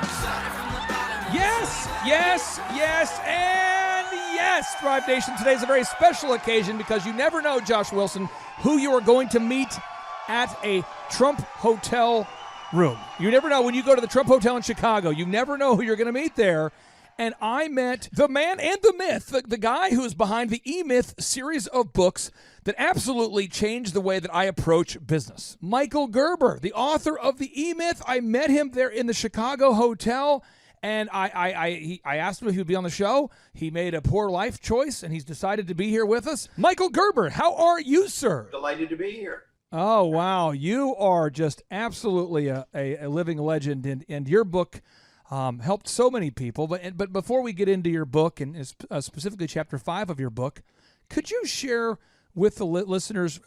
started from the bottom. Yes, yes, yes, and yes, Thrive Nation. Today's a very special occasion because you never know, Josh Wilson, who you are going to meet at a Trump Hotel room. You never know when you go to the Trump Hotel in Chicago. You never know who you're going to meet there. And I met the man and the myth, the guy who is behind the E-Myth series of books that absolutely changed the way that I approach business. Michael Gerber, the author of the E-Myth. I met him there in the Chicago hotel, and I asked him if he would be on the show. He made a poor life choice, and he's decided to be here with us. Michael Gerber, how are you, sir? Delighted to be here. Oh, wow. You are just absolutely a living legend, and your book helped so many people. But before we get into your book, and specifically Chapter 5 of your book, could you share with the listeners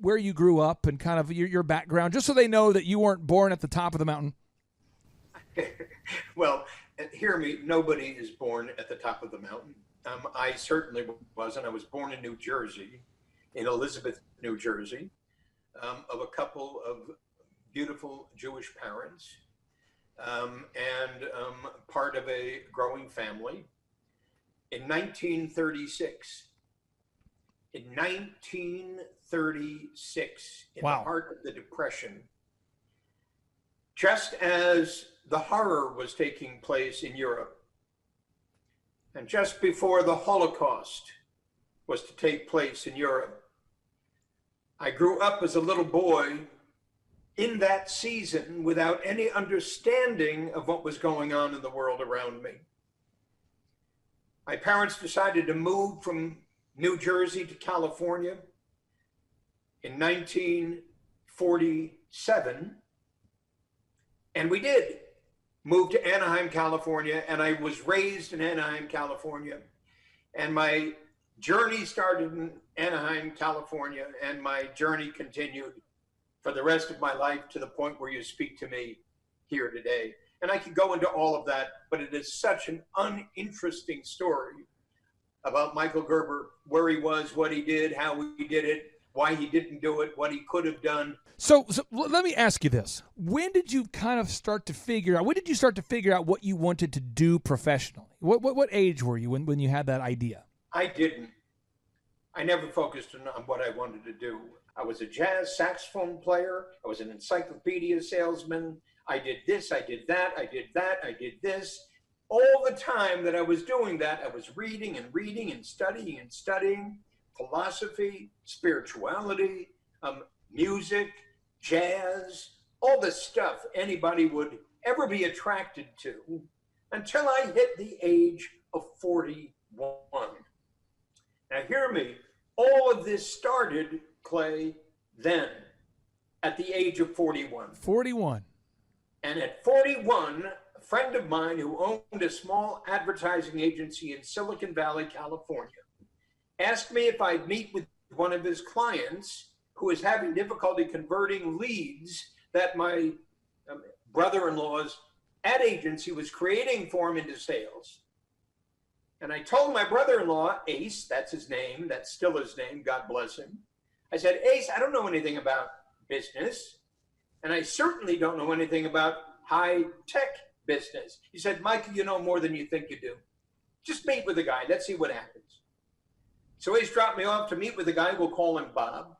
where you grew up and kind of your background, just so they know that you weren't born at the top of the mountain? Well, hear me, nobody is born at the top of the mountain. I certainly wasn't. I was born in New Jersey, in Elizabeth, New Jersey, of a couple of beautiful Jewish parents. And part of a growing family. In 1936, in the heart of the Depression, just as the horror was taking place in Europe, and just before the Holocaust was to take place in Europe, I grew up as a little boy in that season without any understanding of what was going on in the world around me. My parents decided to move from New Jersey to California in 1947, and we did move to Anaheim, California, and I was raised in Anaheim, California, and my journey started in Anaheim, California, and my journey continued for the rest of my life to the point where you speak to me here today. And I could go into all of that, but it is such an uninteresting story about Michael Gerber, where he was, what he did, how he did it, why he didn't do it, what he could have done. So let me ask you this. When did you kind of start to figure out what you wanted to do professionally? What age were you when you had that idea? I didn't. I never focused on what I wanted to do. I was a jazz saxophone player. I was an encyclopedia salesman. I did this, I did that, I did that, I did this. All the time that I was doing that, I was reading and studying philosophy, spirituality, music, jazz, all the stuff anybody would ever be attracted to, until I hit the age of 41. Now hear me, all of this started, Clay, then at the age of 41. 41. And at 41, a friend of mine who owned a small advertising agency in Silicon Valley, California, asked me if I'd meet with one of his clients who was having difficulty converting leads that my brother-in-law's ad agency was creating for him into sales. And I told my brother-in-law, Ace, that's his name, that's still his name, God bless him. I said, Ace, I don't know anything about business, and I certainly don't know anything about high-tech business. He said, Michael, you know more than you think you do. Just meet with the guy. Let's see what happens. So Ace dropped me off to meet with the guy. We'll call him Bob.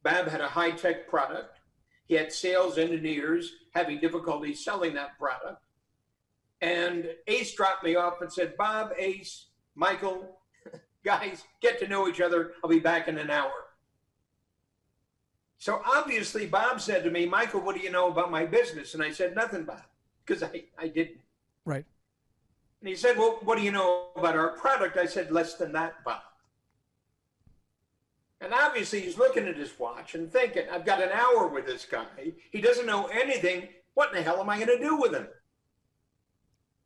Bob had a high-tech product. He had sales engineers having difficulty selling that product. And Ace dropped me off and said, Bob, Ace, Michael, guys, get to know each other. I'll be back in an hour. So obviously Bob said to me, Michael, what do you know about my business? And I said, nothing, Bob, because I didn't. Right. And he said, well, what do you know about our product? I said, less than that, Bob. And obviously he's looking at his watch and thinking, I've got an hour with this guy. He doesn't know anything. What in the hell am I going to do with him?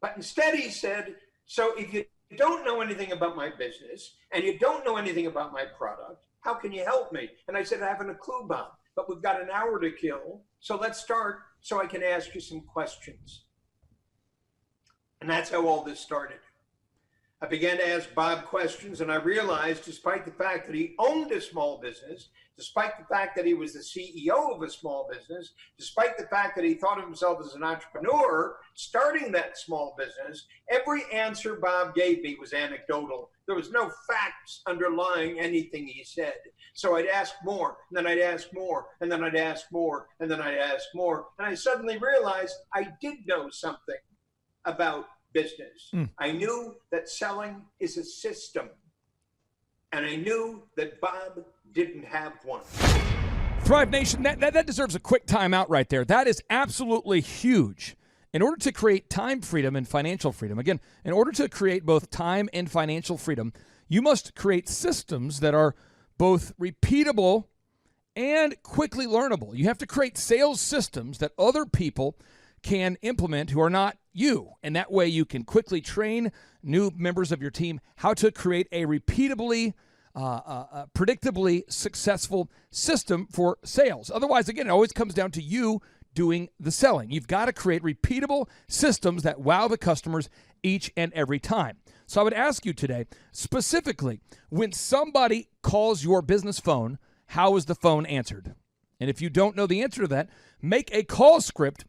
But instead he said, so if you don't know anything about my business and you don't know anything about my product, how can you help me? And I said, I haven't a clue, Bob, but we've got an hour to kill. So let's start so I can ask you some questions. And that's how all this started. I began to ask Bob questions, and I realized, despite the fact that he owned a small business, despite the fact that he was the CEO of a small business, despite the fact that he thought of himself as an entrepreneur starting that small business, every answer Bob gave me was anecdotal. There was no facts underlying anything he said. So I'd ask more, and then I'd ask more, and then I'd ask more, and then I'd ask more. And I suddenly realized I did know something about business. I knew that selling is a system, and I knew that Bob didn't have one. Thrive Nation, that deserves a quick timeout right there. That is absolutely huge. In order to create time freedom and financial freedom, again, in order to create both time and financial freedom, you must create systems that are both repeatable and quickly learnable. You have to create sales systems that other people can implement who are not you. And that way you can quickly train new members of your team how to create a repeatably, predictably successful system for sales. Otherwise, again, it always comes down to you doing the selling. You've got to create repeatable systems that wow the customers each and every time. So I would ask you today, specifically, when somebody calls your business phone, how is the phone answered? And if you don't know the answer to that, make a call script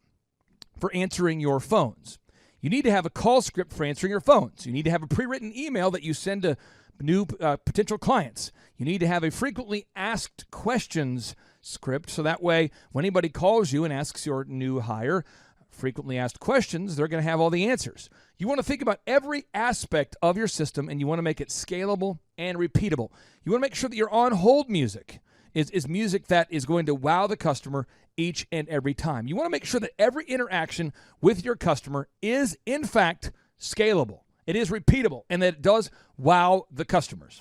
for answering your phones. You need to have a call script for answering your phones. You need to have a pre-written email that you send to new potential clients. You need to have a frequently asked questions script, so that way when anybody calls you and asks your new hire frequently asked questions, they're going to have all the answers. You want to think about every aspect of your system, and you want to make it scalable and repeatable. You want to make sure that your on-hold music is music that is going to wow the customer each and every time. You want to make sure that every interaction with your customer is, in fact, scalable. It is repeatable, and that it does wow the customers.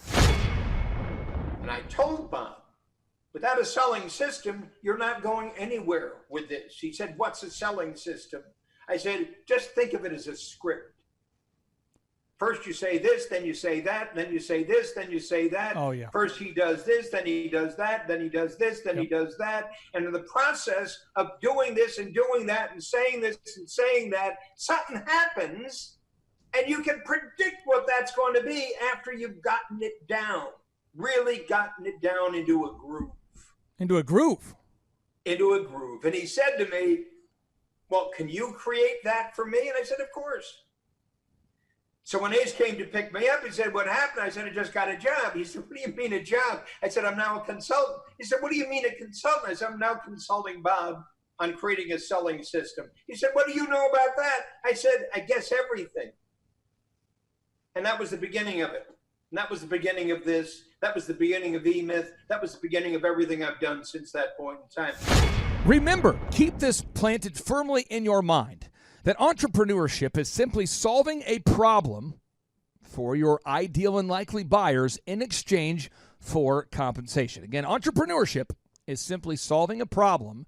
And I told Bob, without a selling system, you're not going anywhere with this. He said, what's a selling system? I said, just think of it as a script. First you say this, then you say that, then you say this, then you say that. Oh, yeah. First he does this, then he does that, then he does this, then he does that. And in the process of doing this and doing that and saying this and saying that, something happens, and you can predict what that's going to be after you've gotten it down, really gotten it down into a groove. Into a groove. Into a groove. And he said to me, well, can you create that for me? And I said, of course. So when Ace came to pick me up, he said, what happened? I said, I just got a job. He said, what do you mean a job? I said, I'm now a consultant. He said, what do you mean a consultant? I said, I'm now consulting Bob on creating a selling system. He said, what do you know about that? I said, I guess everything. And that was the beginning of it. And that was the beginning of this. That was the beginning of E-Myth. That was the beginning of everything I've done since that point in time. Remember, keep this planted firmly in your mind, that entrepreneurship is simply solving a problem for your ideal and likely buyers in exchange for compensation. Again, entrepreneurship is simply solving a problem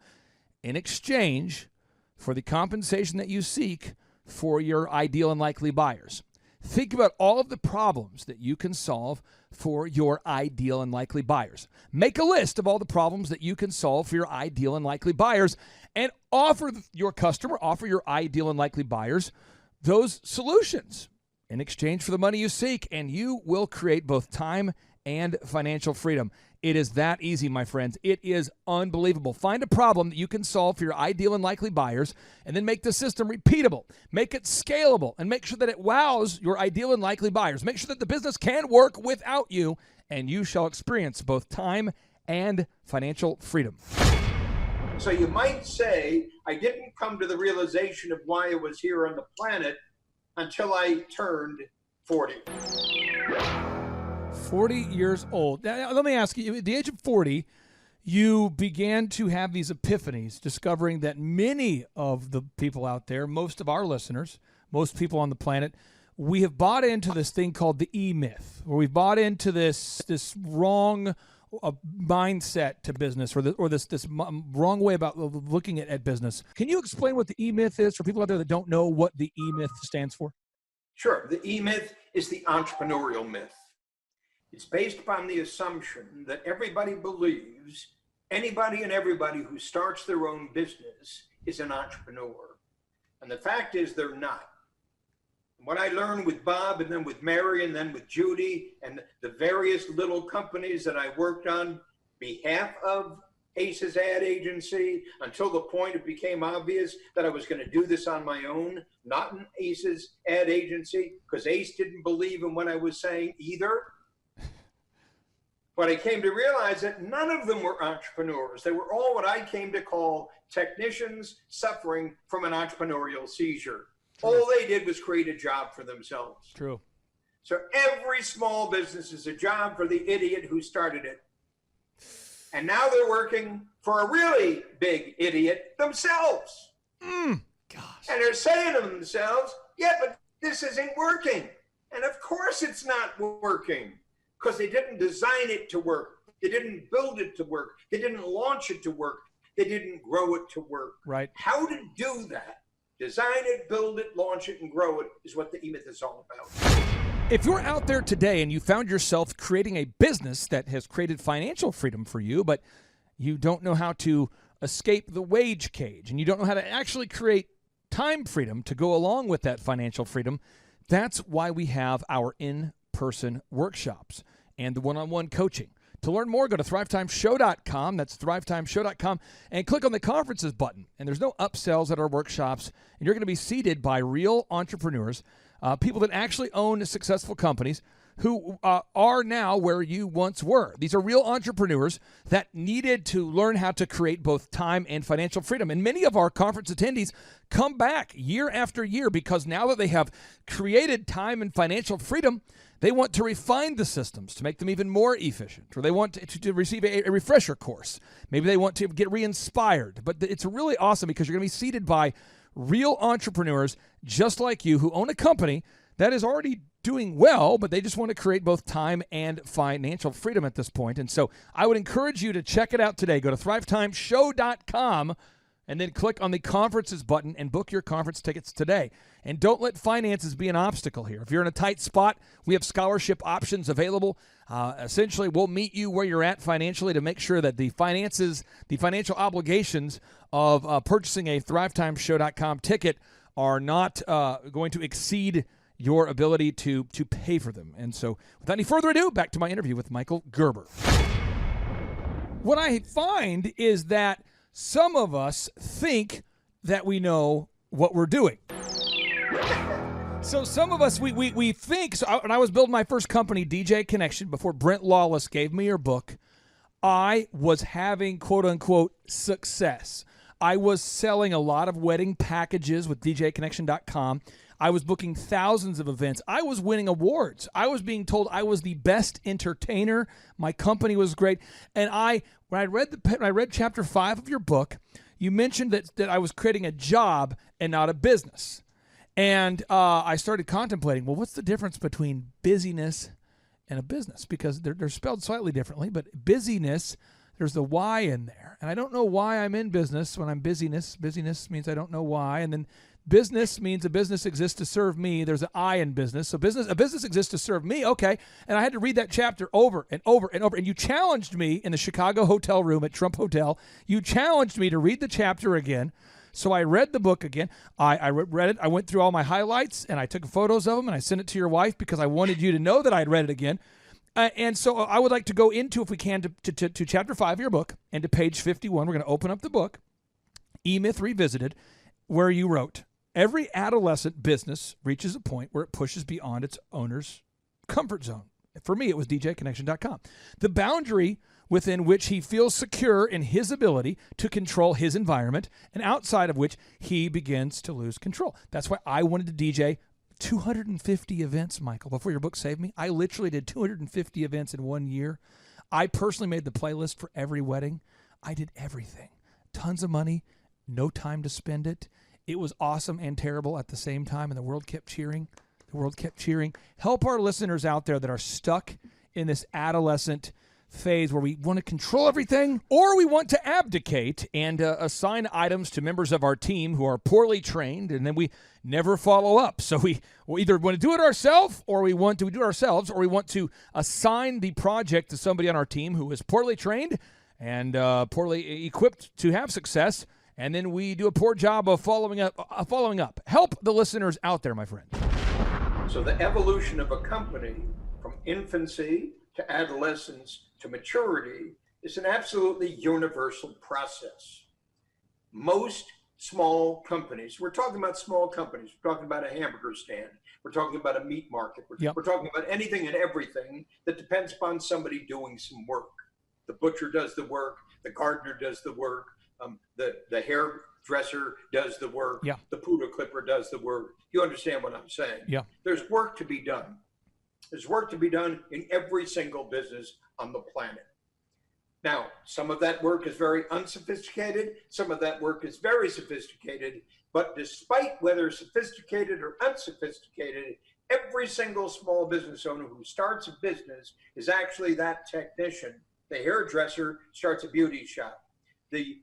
in exchange for the compensation that you seek for your ideal and likely buyers. Think about all of the problems that you can solve for your ideal and likely buyers. Make a list of all the problems that you can solve for your ideal and likely buyers and offer your ideal and likely buyers those solutions in exchange for the money you seek, and you will create both time and financial freedom. It is that easy, my friends. It is unbelievable. Find a problem that you can solve for your ideal and likely buyers, and then make the system repeatable. Make it scalable, and make sure that it wows your ideal and likely buyers. Make sure that the business can work without you, and you shall experience both time and financial freedom. So you might say, I didn't come to the realization of why I was here on the planet until I turned 40. 40 years old. Now, let me ask you, at the age of 40, you began to have these epiphanies, discovering that many of the people out there, most of our listeners, most people on the planet, we have bought into this thing called the E-myth, where we've bought into this wrong mindset to business, or this wrong way about looking at business. Can you explain what the E-myth is for people out there that don't know what the E-myth stands for? Sure. The E-myth is the entrepreneurial myth. It's based upon the assumption that everybody believes anybody and everybody who starts their own business is an entrepreneur. And the fact is they're not. What I learned with Bob, and then with Mary, and then with Judy, and the various little companies that I worked on behalf of Ace's ad agency, until the point it became obvious that I was going to do this on my own, not in Ace's ad agency, because Ace didn't believe in what I was saying either. But I came to realize that none of them were entrepreneurs. They were all what I came to call technicians suffering from an entrepreneurial seizure. True. All they did was create a job for themselves. True. So every small business is a job for the idiot who started it. And now they're working for a really big idiot themselves. Gosh. And they're saying to themselves, yeah, but this isn't working. And of course it's not working, because they didn't design it to work. They didn't build it to work. They didn't launch it to work. They didn't grow it to work. Right. How to do that, design it, build it, launch it, and grow it, is what the E-myth is all about. If you're out there today and you found yourself creating a business that has created financial freedom for you, but you don't know how to escape the wage cage, and you don't know how to actually create time freedom to go along with that financial freedom, that's why we have our in-person workshops and the one-on-one coaching. To learn more, go to thrivetimeshow.com. That's thrivetimeshow.com, and click on the conferences button. And there's no upsells at our workshops, and you're going to be seated by real entrepreneurs, people that actually own successful companies who are now where you once were. These are real entrepreneurs that needed to learn how to create both time and financial freedom. And many of our conference attendees come back year after year because now that they have created time and financial freedom, they want to refine the systems to make them even more efficient, or they want to receive a refresher course. Maybe they want to get re-inspired. But it's really awesome because you're going to be seated by real entrepreneurs just like you who own a company that is already doing well, but they just want to create both time and financial freedom at this point. And so I would encourage you to check it out today. Go to thrivetimeshow.com and then click on the conferences button and book your conference tickets today. And don't let finances be an obstacle here. If you're in a tight spot, we have scholarship options available. Essentially, we'll meet you where you're at financially to make sure that the financial obligations of purchasing a thrivetimeshow.com ticket are not going to exceed your ability to pay for them. And so without any further ado, back to my interview with Michael Gerber. What I find is that some of us think that we know what we're doing. So some of us, we think, so when I was building my first company, DJ Connection, before Brent Lawless gave me your book, I was having quote-unquote success. I was selling a lot of wedding packages with DJConnection.com. I was booking thousands of events. I was winning awards. I was being told I was the best entertainer. My company was great. And when I read chapter 5 of your book, you mentioned that I was creating a job and not a business. And I started contemplating, well, what's the difference between busyness and a business? Because they're spelled slightly differently, but busyness, there's the Y in there. And I don't know why I'm in business when I'm busyness. Busyness means I don't know why. And then Business means a business exists to serve me. There's an I in business. So a business exists to serve me. Okay. And I had to read that chapter over and over and over. And you challenged me in the Chicago hotel room at Trump Hotel. You challenged me to read the chapter again. So I read the book again. I read it. I went through all my highlights and I took photos of them and I sent it to your wife because I wanted you to know that I'd read it again. And so I would like to go into, if we can, to chapter 5 of your book and to page 51. We're going to open up the book, E-Myth Revisited, where you wrote, every adolescent business reaches a point where it pushes beyond its owner's comfort zone. For me, it was djconnection.com. The boundary within which he feels secure in his ability to control his environment and outside of which he begins to lose control. That's why I wanted to DJ 250 events, Michael, before your book saved me. I literally did 250 events in 1 year. I personally made the playlist for every wedding. I did everything. Tons of money, no time to spend it. It was awesome and terrible at the same time, and the world kept cheering. The world kept cheering. Help our listeners out there that are stuck in this adolescent phase where we want to control everything or we want to abdicate and assign items to members of our team who are poorly trained, and then we never follow up. So we either want to do it ourselves or we want to assign the project to somebody on our team who is poorly trained and poorly equipped to have success, and then we do a poor job of following up. Help the listeners out there, my friend. So the evolution of a company from infancy to adolescence to maturity is an absolutely universal process. Most small companies, we're talking about small companies, we're talking about a hamburger stand, we're talking about a meat market, we're talking about anything and everything that depends upon somebody doing some work. The butcher does the work, the gardener does the work, the hairdresser does the work, the poodle clipper does the work. You understand what I'm saying? Yeah. There's work to be done. There's work to be done in every single business on the planet. Now, some of that work is very unsophisticated. Some of that work is very sophisticated. But despite whether sophisticated or unsophisticated, every single small business owner who starts a business is actually that technician. The hairdresser starts a beauty shop. The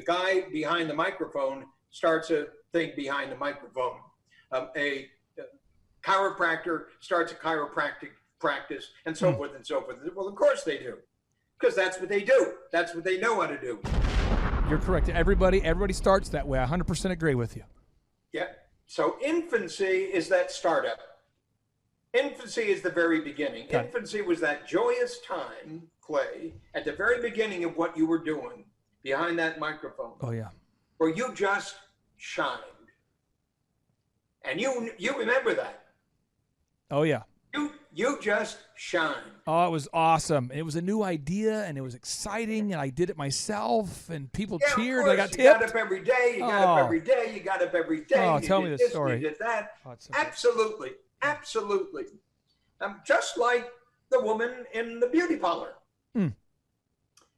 guy behind the microphone starts a thing behind the microphone. A chiropractor starts a chiropractic practice, and so forth and so forth. Well, of course they do, because that's what they do. That's what they know how to do. You're correct. Everybody starts that way. I 100% agree with you. Yeah. So infancy is that startup. Infancy is the very beginning. Infancy was that joyous time, Clay, at the very beginning of what you were doing behind that microphone. Oh, yeah. Where you just shined. And you remember that. Oh, yeah. You just shine. Oh, it was awesome. It was a new idea, and it was exciting, and I did it myself, and people cheered. I got tipped. You got up every day. You got up every day. You got up every day. Oh, tell me the story. You did that. Oh, so absolutely. Absolutely. Just like the woman in the beauty parlor.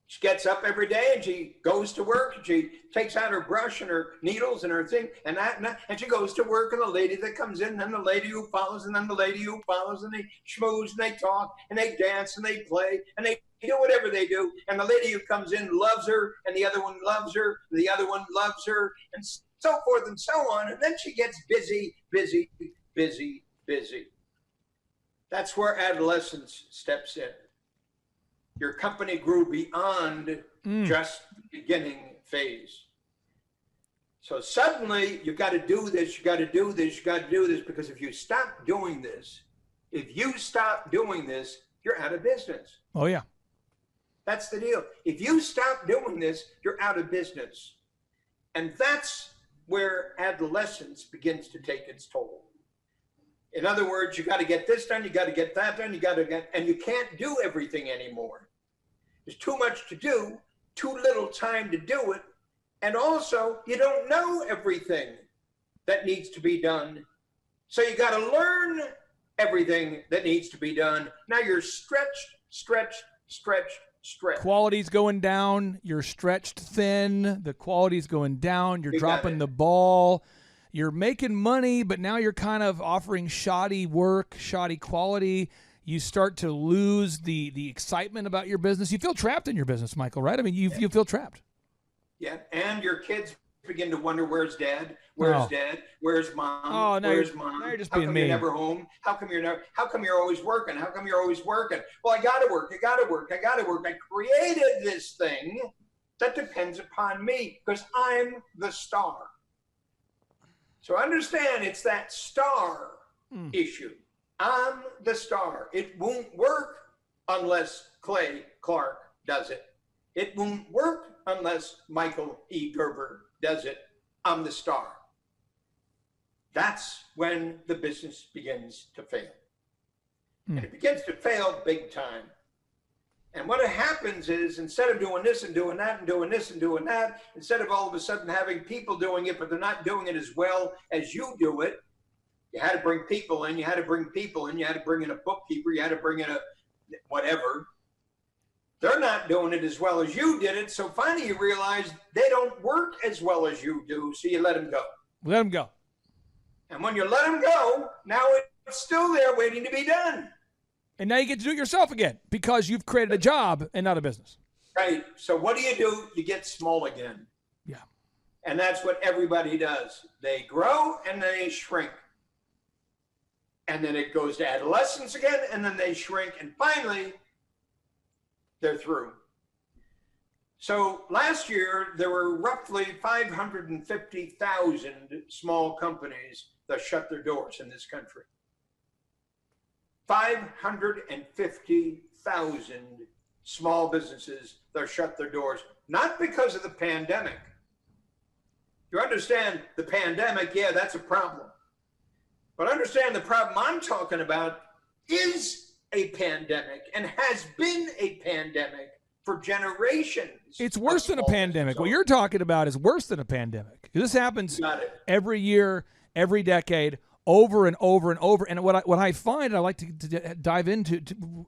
She gets up every day and she goes to work. And she takes out her brush and her needles and her thing and she goes to work. And the lady that comes in, and the lady who follows, and then the lady who follows, and they schmooze and they talk and they dance and they play and they do whatever they do. And the lady who comes in loves her, and the other one loves her, and the other one loves her, and so forth and so on. And then she gets busy. That's where adolescence steps in. Your company grew beyond just the beginning phase. So suddenly you've got to do this, because if you stop doing this, you're out of business. Oh, yeah. That's the deal. If you stop doing this, you're out of business. And that's where adolescence begins to take its toll. In other words, you got to get this done, you got to get that done, and you can't do everything anymore. There's too much to do, too little time to do it, and also you don't know everything that needs to be done. So you got to learn everything that needs to be done. Now you're stretched. Quality's going down. You're stretched thin. The quality's going down. You're dropping the ball. You're making money, but now you're kind of offering shoddy work, shoddy quality. You start to lose the excitement about your business. You feel trapped in your business, Michael, right? I mean, you feel trapped. Yeah, and your kids begin to wonder, where's Dad? Where's Dad? Where's Mom? Oh, now where's you're, Mom? now you're just How being come mean. you're never home? How come you're always working? How come you're always working? Well, I gotta work. I created this thing that depends upon me because I'm the star. So understand, it's that star issue. I'm the star. It won't work unless Clay Clark does it. It won't work unless Michael E. Gerber does it. I'm the star. That's when the business begins to fail. And it begins to fail big time. And what happens is, instead of doing this and doing that and doing this and doing that, instead of all of a sudden having people doing it, but they're not doing it as well as you do it, you had to bring people in, you had to bring in a bookkeeper, you had to bring in a whatever. They're not doing it as well as you did it. So finally you realize they don't work as well as you do. So you let them go. Let them go. And when you let them go, now it's still there waiting to be done. And now you get to do it yourself again because you've created a job and not a business. Right. So what do? You get small again. Yeah. And that's what everybody does. They grow and then they shrink. And then it goes to adolescence again, and then they shrink. And finally, they're through. So last year, there were roughly 550,000 small companies that shut their doors in this country. 550,000 small businesses that shut their doors, not because of the pandemic. You understand the pandemic, yeah, that's a problem. But understand the problem I'm talking about is a pandemic and has been a pandemic for generations. It's worse than a pandemic. What you're talking about is worse than a pandemic. This happens every year, every decade, over and over and over. And what I find, I'd like to dive into.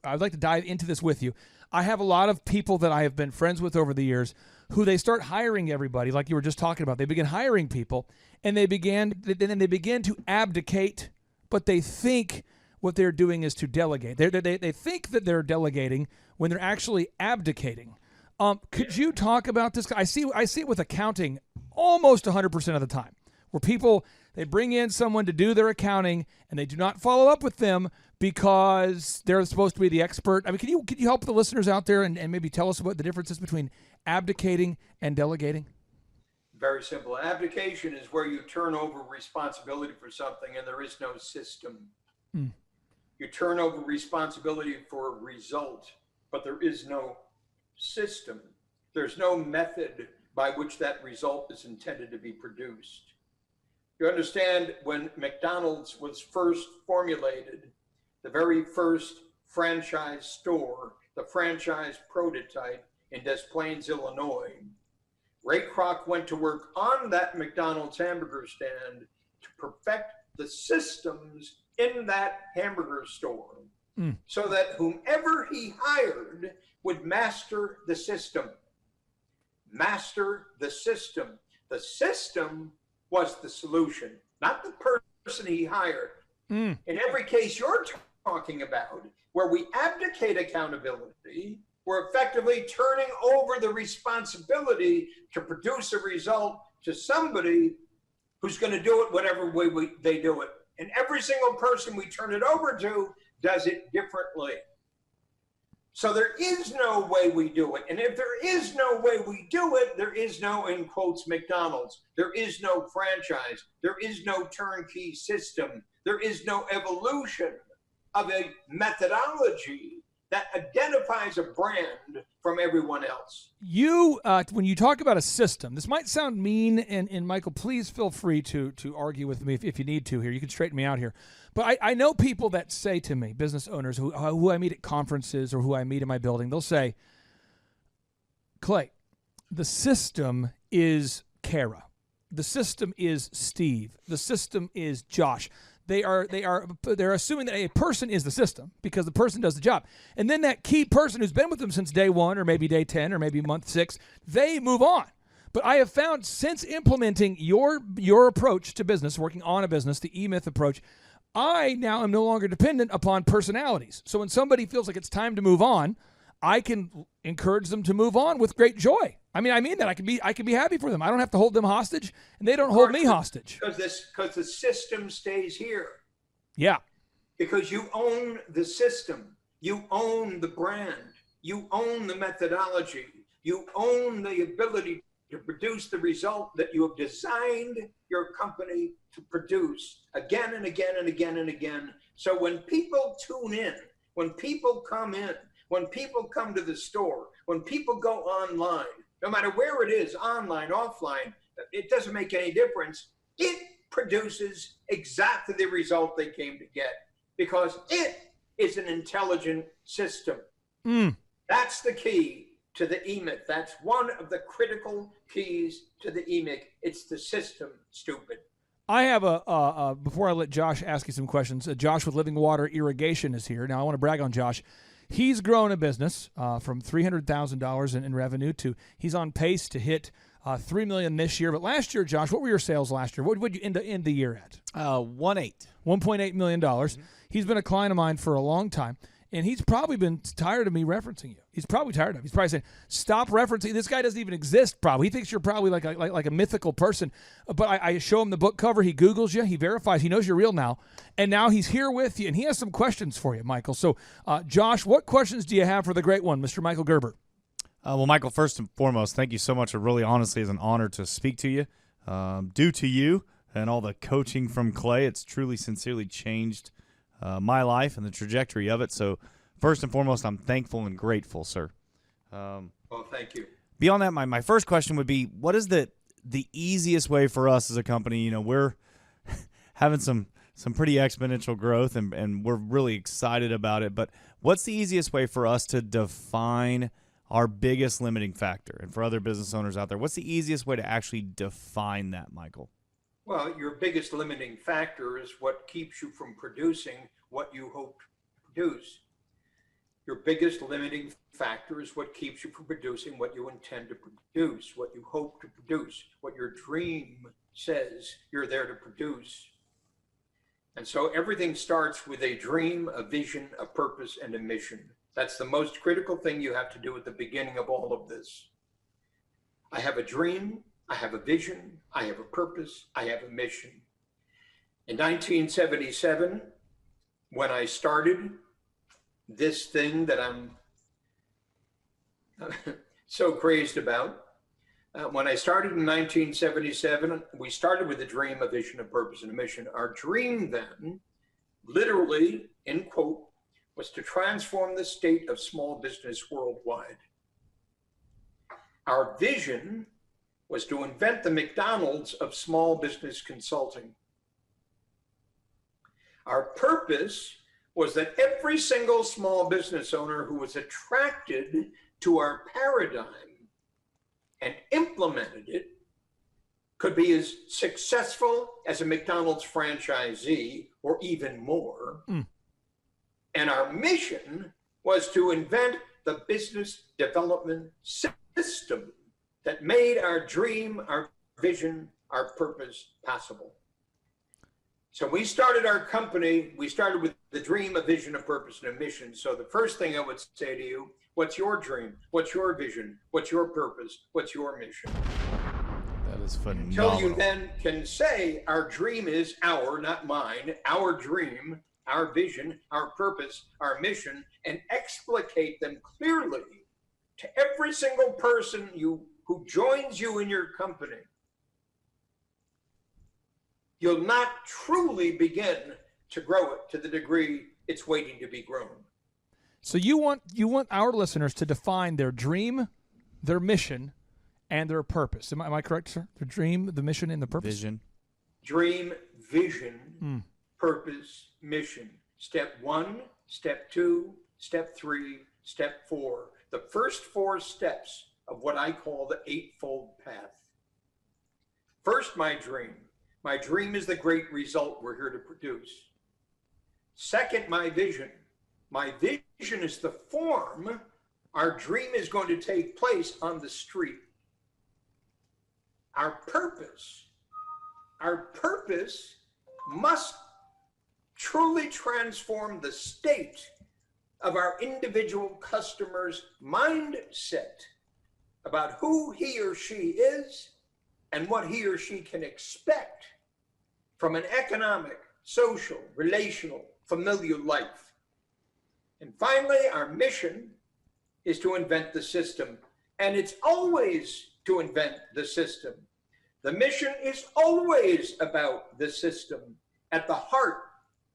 I'd like to dive into this with you. I have a lot of people that I have been friends with over the years who they start hiring everybody, like you were just talking about. They begin hiring people, and they begin to abdicate, but they think what they're doing is to delegate. They think that they're delegating when they're actually abdicating. Could you talk about this? I see it with accounting almost 100% of the time, where people, they bring in someone to do their accounting and they do not follow up with them because they're supposed to be the expert. I mean, can you help the listeners out there and maybe tell us what the difference is between abdicating and delegating? Very simple. Abdication is where you turn over responsibility for something and there is no system. You turn over responsibility for a result, but there is no system. There's no method by which that result is intended to be produced. You understand, when McDonald's was first formulated, the very first franchise store, the franchise prototype in Des Plaines, Illinois, Ray Kroc went to work on that McDonald's hamburger stand to perfect the systems in that hamburger store so that whomever he hired would master the system. Master the system. The system was the solution, not the person he hired. In every case you're talking about, where we abdicate accountability, we're effectively turning over the responsibility to produce a result to somebody who's going to do it whatever way they do it. And every single person we turn it over to does it differently. So there is no way we do it. And if there is no way we do it, there is no, in quotes, McDonald's. There is no franchise. There is no turnkey system. There is no evolution of a methodology that identifies a brand from everyone else. You, when you talk about a system, this might sound mean, and Michael, please feel free to argue with me if you need to here. You can straighten me out here. But I know people that say to me, business owners who I meet at conferences or who I meet in my building, they'll say, Clay, the system is Kara. The system is Steve. The system is Josh. They're assuming that a person is the system because the person does the job. And then that key person who's been with them since day 1 or maybe day 10 or maybe month 6, they move on. But I have found since implementing your approach to business, working on a business, the E-Myth approach, I now am no longer dependent upon personalities. So when somebody feels like it's time to move on, I can encourage them to move on with great joy. I mean that. I can be happy for them. I don't have to hold them hostage, and they don't hold me hostage. Because the system stays here. Yeah. Because you own the system. You own the brand. You own the methodology. You own the ability to produce the result that you have designed your company to produce again and again and again and again. So when people tune in, when people come in, when people come to the store, when people go online, no matter where it is, online, offline, it doesn't make any difference. It produces exactly the result they came to get because it is an intelligent system. That's the key to the EMIC. That's one of the critical keys to the EMIC. It's the system, stupid. I have before I let Josh ask you some questions, Josh with Living Water Irrigation is here. Now, I want to brag on Josh. He's grown a business from $300,000 in revenue to he's on pace to hit $3 million this year. But last year, Josh, what were your sales last year? What would you end the year at? $1.8 million. He's been a client of mine for a long time. And he's probably been tired of me referencing you. He's probably tired of it. He's probably saying, stop referencing. This guy doesn't even exist, probably. He thinks you're probably like a mythical person. But I show him the book cover. He Googles you. He verifies. He knows you're real now. And now he's here with you. And he has some questions for you, Michael. So, Josh, what questions do you have for the great one, Mr. Michael Gerber? Well, Michael, first and foremost, thank you so much. It really honestly is an honor to speak to you. Due to you and all the coaching from Clay, it's truly, sincerely changed my life and the trajectory of it. So first and foremost, I'm thankful and grateful, sir. Well, thank you. Beyond that, my first question would be, what is the easiest way for us as a company? You know, we're having some pretty exponential growth, and we're really excited about it. But what's the easiest way for us to define our biggest limiting factor? And for other business owners out there, what's the easiest way to actually define that, Michael? Well, your biggest limiting factor is what keeps you from producing what you hope to produce. Your biggest limiting factor is what keeps you from producing what you intend to produce, what you hope to produce, what your dream says you're there to produce. And so everything starts with a dream, a vision, a purpose, and a mission. That's the most critical thing you have to do at the beginning of all of this. I have a dream, I have a vision, I have a purpose, I have a mission. In 1977, when I started this thing that I'm so crazed about, when I started in 1977, we started with a dream, a vision, a purpose, and a mission. Our dream then, literally, in quote, was to transform the state of small business worldwide. Our vision was to invent the McDonald's of small business consulting. Our purpose was that every single small business owner who was attracted to our paradigm and implemented it could be as successful as a McDonald's franchisee or even more. And our mission was to invent the business development system that made our dream, our vision, our purpose possible. So we started our company, we started with the dream, a vision, a purpose, and a mission. So the first thing I would say to you, what's your dream? What's your vision? What's your purpose? What's your mission? That is phenomenal. Until you then can say our dream is our, not mine, our dream, our vision, our purpose, our mission, and explicate them clearly to every single person who joins you in your company, you'll not truly begin to grow it to the degree it's waiting to be grown. So you want our listeners to define their dream, their mission, and their purpose. Am I correct, sir? Their dream, the mission, and the purpose? Vision. Dream, vision, purpose, mission. Step 1, step 2, step 3, step 4. The first 4 steps of what I call the eightfold path. First, my dream. My dream is the great result we're here to produce. Second, my vision. My vision is the form our dream is going to take place on the street. Our purpose must truly transform the state of our individual customer's mindset about who he or she is and what he or she can expect from an economic, social, relational, familiar life. And finally, our mission is to invent the system. And it's always to invent the system. The mission is always about the system at the heart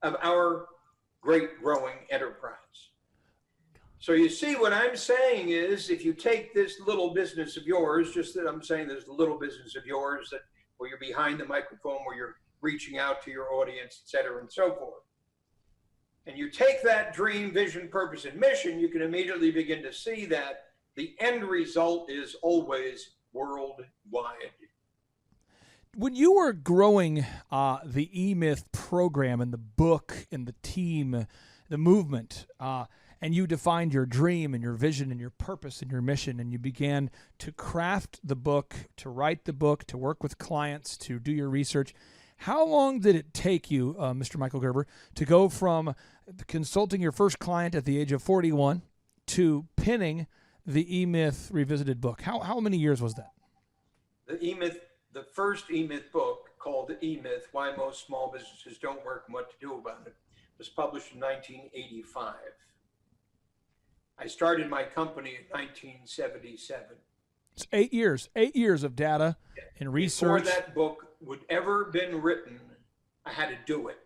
of our great growing enterprise. So you see, what I'm saying is, if you take this little business of yours, just that I'm saying this little business of yours, that where you're behind the microphone, where you're reaching out to your audience, et cetera, and so forth, and you take that dream, vision, purpose, and mission, you can immediately begin to see that the end result is always worldwide. When you were growing the eMyth program and the book and the team, the movement, and you defined your dream and your vision and your purpose and your mission, and you began to craft the book, to write the book, to work with clients, to do your research, how long did it take you, Mr. Michael Gerber, to go from consulting your first client at the age of 41 to penning the eMyth Revisited book? How many years was that? The first eMyth book, called eMyth, Why Most Small Businesses Don't Work and What to Do About It, was published in 1985. I started my company in 1977. It's 8 years. 8 years of data and research. Before that book would ever been written, I had to do it.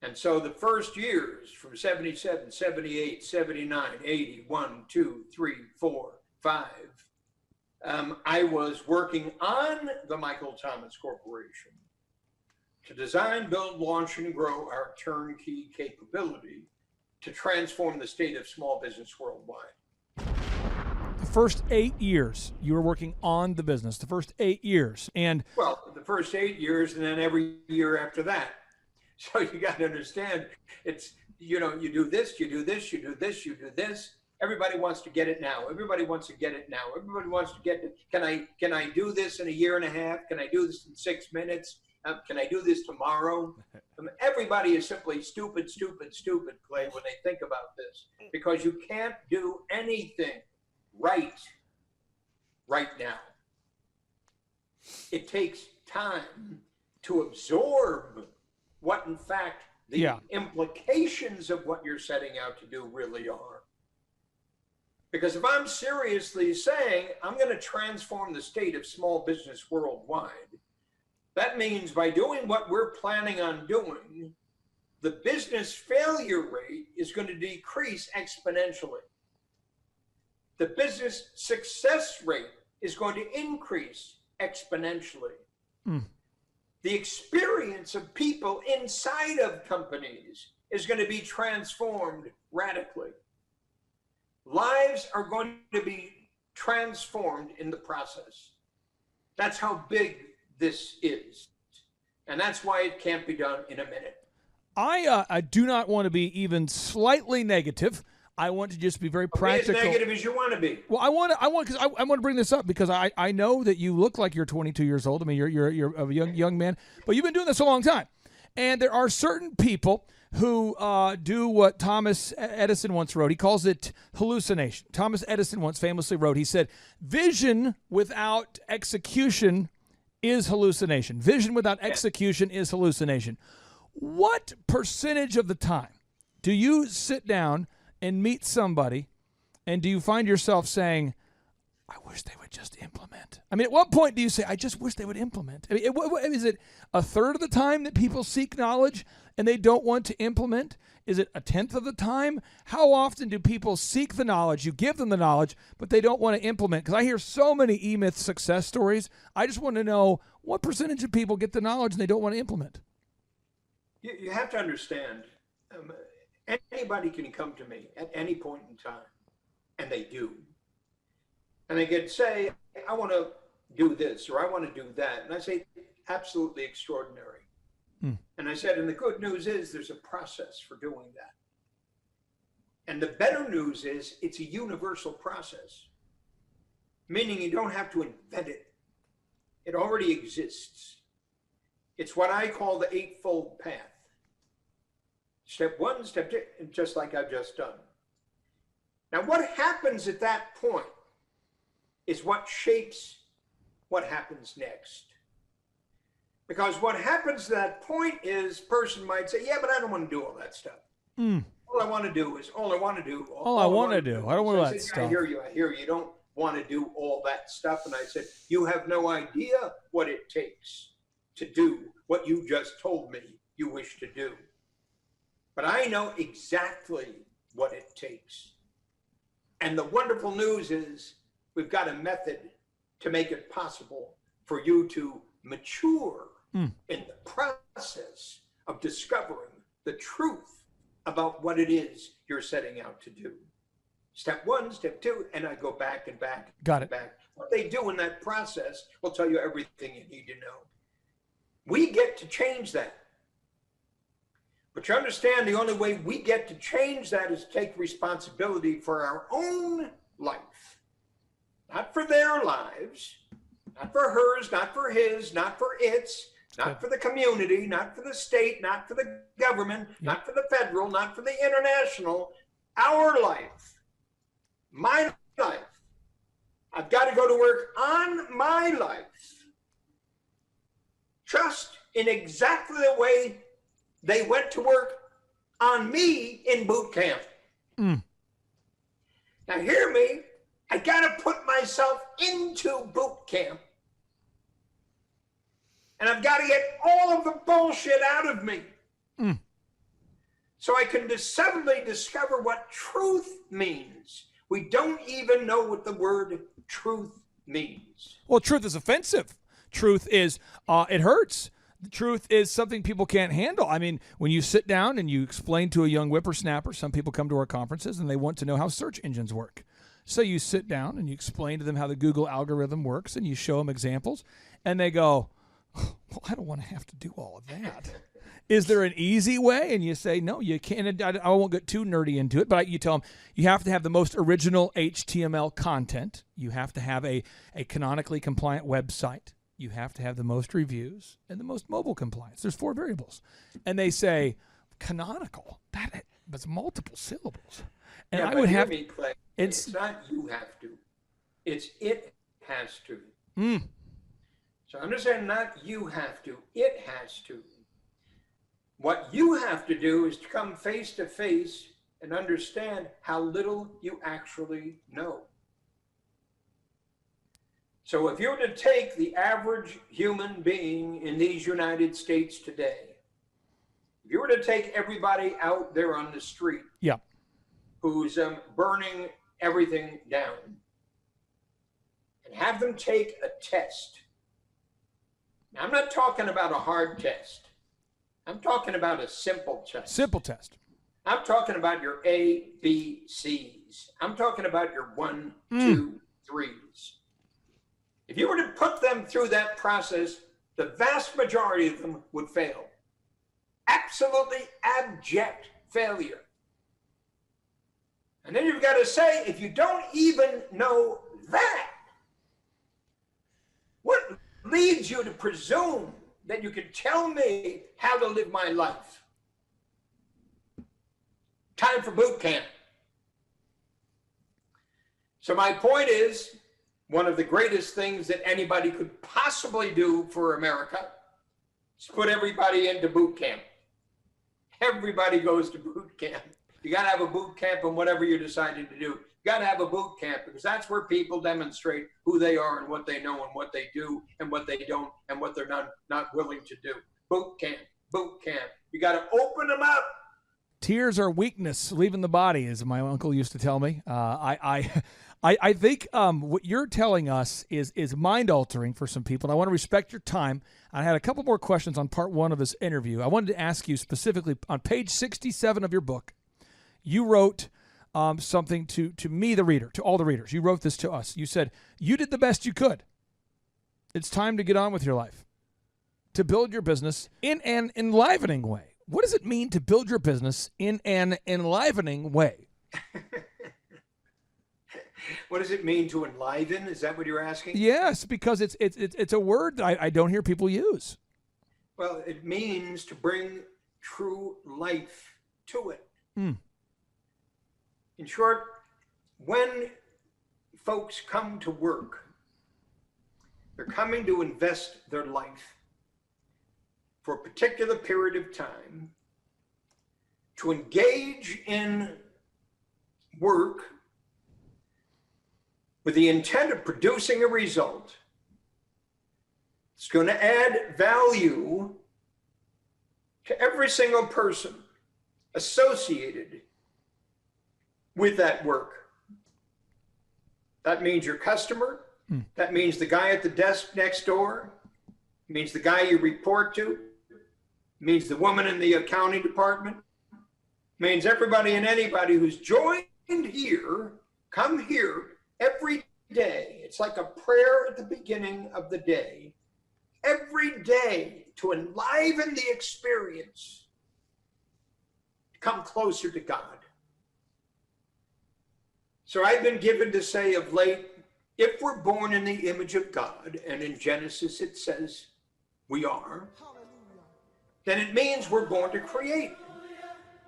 And so the first years, from 77, 78, 79, 80, 1, 2, 3, 4, 5, I was working on the Michael Thomas Corporation to design, build, launch, and grow our turnkey capability to transform the state of small business worldwide. The first 8 years you were working on the business, the first 8 years. And well, the first 8 years, and then every year after that. So you got to understand, it's, you know, you do this, you do this, you do this, you do this. Everybody wants to get it now. Everybody wants to get it now. Everybody wants to get it. Can I do this in a year and a half? Can I do this in 6 minutes? Can I do this tomorrow? Everybody is simply stupid, Clay, when they think about this, because you can't do anything right now. It takes time to absorb what, in fact, the implications of what you're setting out to do really are. Because if I'm seriously saying I'm going to transform the state of small business worldwide, that means by doing what we're planning on doing, the business failure rate is going to decrease exponentially. The business success rate is going to increase exponentially. The experience of people inside of companies is going to be transformed radically. Lives are going to be transformed in the process. That's how big this is. And that's why it can't be done in a minute. I do not want to be even slightly negative. I want to just be very practical. Be as negative as you want to be. Well, I want to bring this up because I know that you look like you're 22 years old. I mean, you're a young man, but you've been doing this a long time. And there are certain people who do what Thomas Edison once wrote. He calls it hallucination. Thomas Edison once famously wrote, he said, vision without execution is hallucination. Vision without execution is hallucination. What percentage of the time do you sit down and meet somebody and do you find yourself saying, I wish they would just implement? I mean, at what point do you say, I just wish they would implement? I mean, is it a third of the time that people seek knowledge and they don't want to implement? Is it a tenth of the time? How often do people seek the knowledge? You give them the knowledge, but they don't want to implement? Because I hear so many eMyth success stories. I just want to know what percentage of people get the knowledge and they don't want to implement? You have to understand, anybody can come to me at any point in time, and they do. And they can say, I want to do this, or I want to do that. And I say, absolutely extraordinary. And I said, and the good news is there's a process for doing that. And the better news is it's a universal process, meaning you don't have to invent it. It already exists. It's what I call the Eightfold Path. Step one, step two, just like I've just done. Now, what happens at that point is what shapes what happens next. Because what happens at that point is, person might say, yeah, but I don't want to do all that stuff. All I want to do is, all I want to do. All I want to do. I don't want that stuff. I hear you. You don't want to do all that stuff. And I said, you have no idea what it takes to do what you just told me you wish to do. But I know exactly what it takes. And the wonderful news is we've got a method to make it possible for you to mature in the process of discovering the truth about what it is you're setting out to do. Step one, step two, and I go back and back. Got it. Back. What they do in that process will tell you everything you need to know. We get to change that. But you understand, the only way we get to change that is take responsibility for our own life. Not for their lives, not for hers, not for his, not for its, not for the community, not for the state, not for the government, not for the federal, not for the international. Our life, my life. I've got to go to work on my life, just in exactly the way they went to work on me in boot camp. Now hear me, I got to put myself into boot camp. And I've got to get all of the bullshit out of me. So I can suddenly discover what truth means. We don't even know what the word truth means. Well, truth is offensive. Truth is, it hurts. The truth is something people can't handle. I mean, when you sit down and you explain to a young whippersnapper, some people come to our conferences and they want to know how search engines work. So you sit down and you explain to them how the Google algorithm works and you show them examples and they go, well, I don't want to have to do all of that. Is there an easy way? And you say, no, you can't. I won't get too nerdy into it, but you tell them you have to have the most original HTML content. You have to have a canonically compliant website. You have to have the most reviews and the most mobile compliance. There's 4 variables. And they say, canonical, that's multiple syllables. And yeah, I would have me, Clay. It's not you have to. It's it has to. So understand, not you have to, it has to. What you have to do is to come face to face and understand how little you actually know. So if you were to take the average human being in these United States today, if you were to take everybody out there on the street, who's burning everything down, and have them take a test. Now, I'm not talking about a hard test. I'm talking about a simple test. Simple test. I'm talking about your A, B, C's. I'm talking about your 1, 2, 3s. If you were to put them through that process, the vast majority of them would fail. Absolutely abject failure. And then you've got to say, if you don't even know that, what leads you to presume that you can tell me how to live my life? Time for boot camp. So my point is, one of the greatest things that anybody could possibly do for America is put everybody into boot camp. Everybody goes to boot camp. You got to have a boot camp in whatever you're deciding to do. You got to have a boot camp because that's where people demonstrate who they are and what they know and what they do and what they don't and what they're not willing to do. Boot camp, boot camp. You got to open them up. Tears are weakness leaving the body, as my uncle used to tell me. I think what you're telling us is mind-altering for some people. And I want to respect your time. I had a couple more questions on part 1 of this interview. I wanted to ask you specifically, on page 67 of your book, you wrote something to me, the reader, to all the readers. You wrote this to us. You said, you did the best you could. It's time to get on with your life, to build your business in an enlivening way. What does it mean to build your business in an enlivening way? What does it mean to enliven? Is that what you're asking? Yes, because it's a word that I don't hear people use. Well, it means to bring true life to it. Mm. In short, when folks come to work, they're coming to invest their life for a particular period of time, to engage in work with the intent of producing a result. It's going to add value to every single person associated with that work. That means your customer. That means the guy at the desk next door. It means the guy you report to. It means the woman in the accounting department. It means everybody and anybody who's joined here, come here every day. It's like a prayer at the beginning of the day. Every day to enliven the experience, to come closer to God. So I've been given to say of late, if we're born in the image of God, and in Genesis it says we are, then it means we're born to create.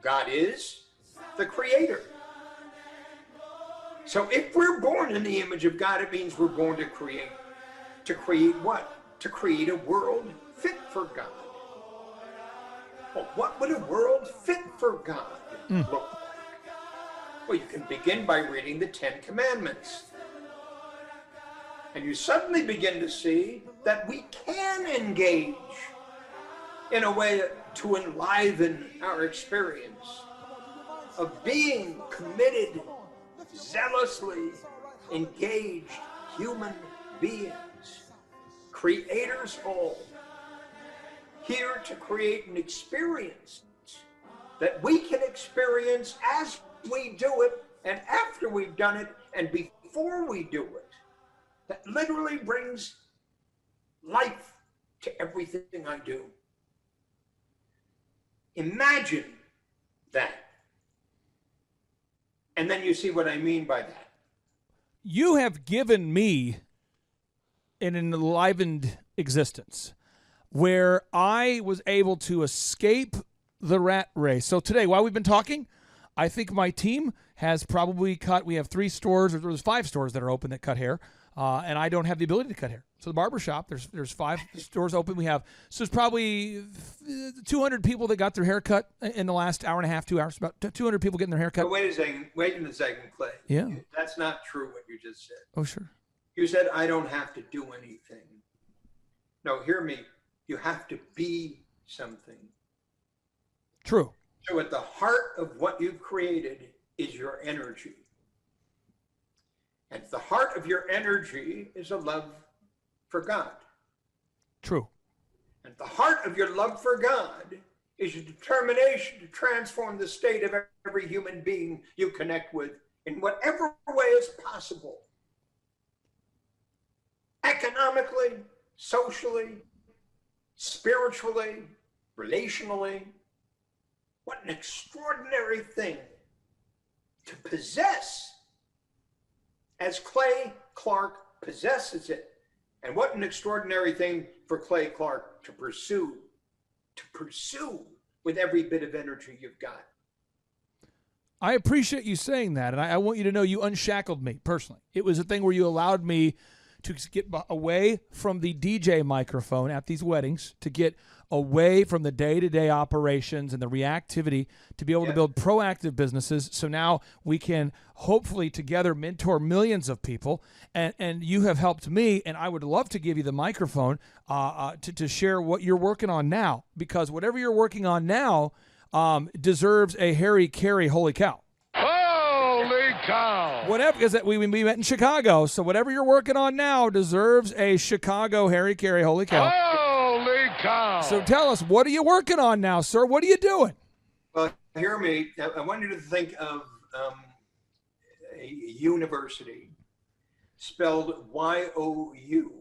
God is the creator. So if we're born in the image of God, it means we're born to create. To create what? To create a world fit for God. Well, what would a world fit for God look like? Well, you can begin by reading the 10 Commandments. And you suddenly begin to see that we can engage in a way to enliven our experience of being committed, zealously engaged human beings, creators all, here to create an experience that we can experience as we do it, and after we've done it, and before we do it, that literally brings life to everything I do. Imagine that. And then you see what I mean by that. You have given me an enlivened existence where I was able to escape the rat race. So today, while we've been talking, I think my team has probably cut, we have 3 stores, or there's 5 stores that are open that cut hair, and I don't have the ability to cut hair. So the barbershop, there's 5 stores open. So there's probably 200 people that got their hair cut in the last hour and a half, 2 hours, about 200 people getting their hair cut. But wait a second, Clay. Yeah. That's not true what you just said. Oh, sure. You said, I don't have to do anything. No, hear me. You have to be something. True. So at the heart of what you've created is your energy. And at the heart of your energy is a love for God. True. And at the heart of your love for God is your determination to transform the state of every human being you connect with in whatever way is possible. Economically, socially, spiritually, relationally. What an extraordinary thing to possess as Clay Clark possesses it. And what an extraordinary thing for Clay Clark to pursue with every bit of energy you've got. I appreciate you saying that, and I want you to know you unshackled me personally. It was a thing where you allowed me to get away from the DJ microphone at these weddings, to get away from the day-to-day operations and the reactivity, to be able to build proactive businesses. So now we can hopefully together mentor millions of people. And you have helped me, and I would love to give you the microphone to share what you're working on now, because whatever you're working on now deserves a Harry Carey holy cow. Holy cow! Whatever, because we met in Chicago, so whatever you're working on now deserves a Chicago Harry Carey holy cow. Holy cow! So tell us, what are you working on now, sir? What are you doing? Well, hear me. I want you to think of a university, spelled Y-O-U,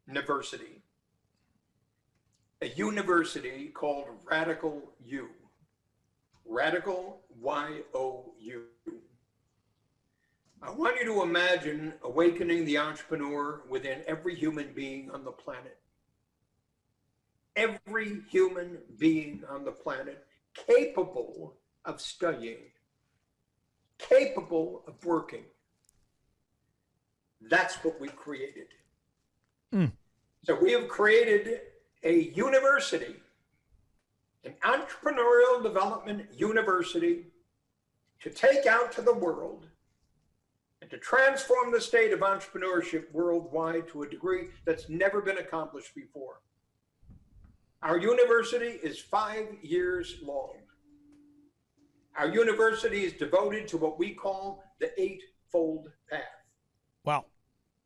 university. A university called Radical U. Radical Y-O-U. I want you to imagine awakening the entrepreneur within every human being on the planet. Every human being on the planet capable of studying, capable of working. That's what we created. So we have created a university, an entrepreneurial development university, to take out to the world and to transform the state of entrepreneurship worldwide to a degree that's never been accomplished before. Our university is 5 years long. Our university is devoted to what we call the Eightfold Path. Wow.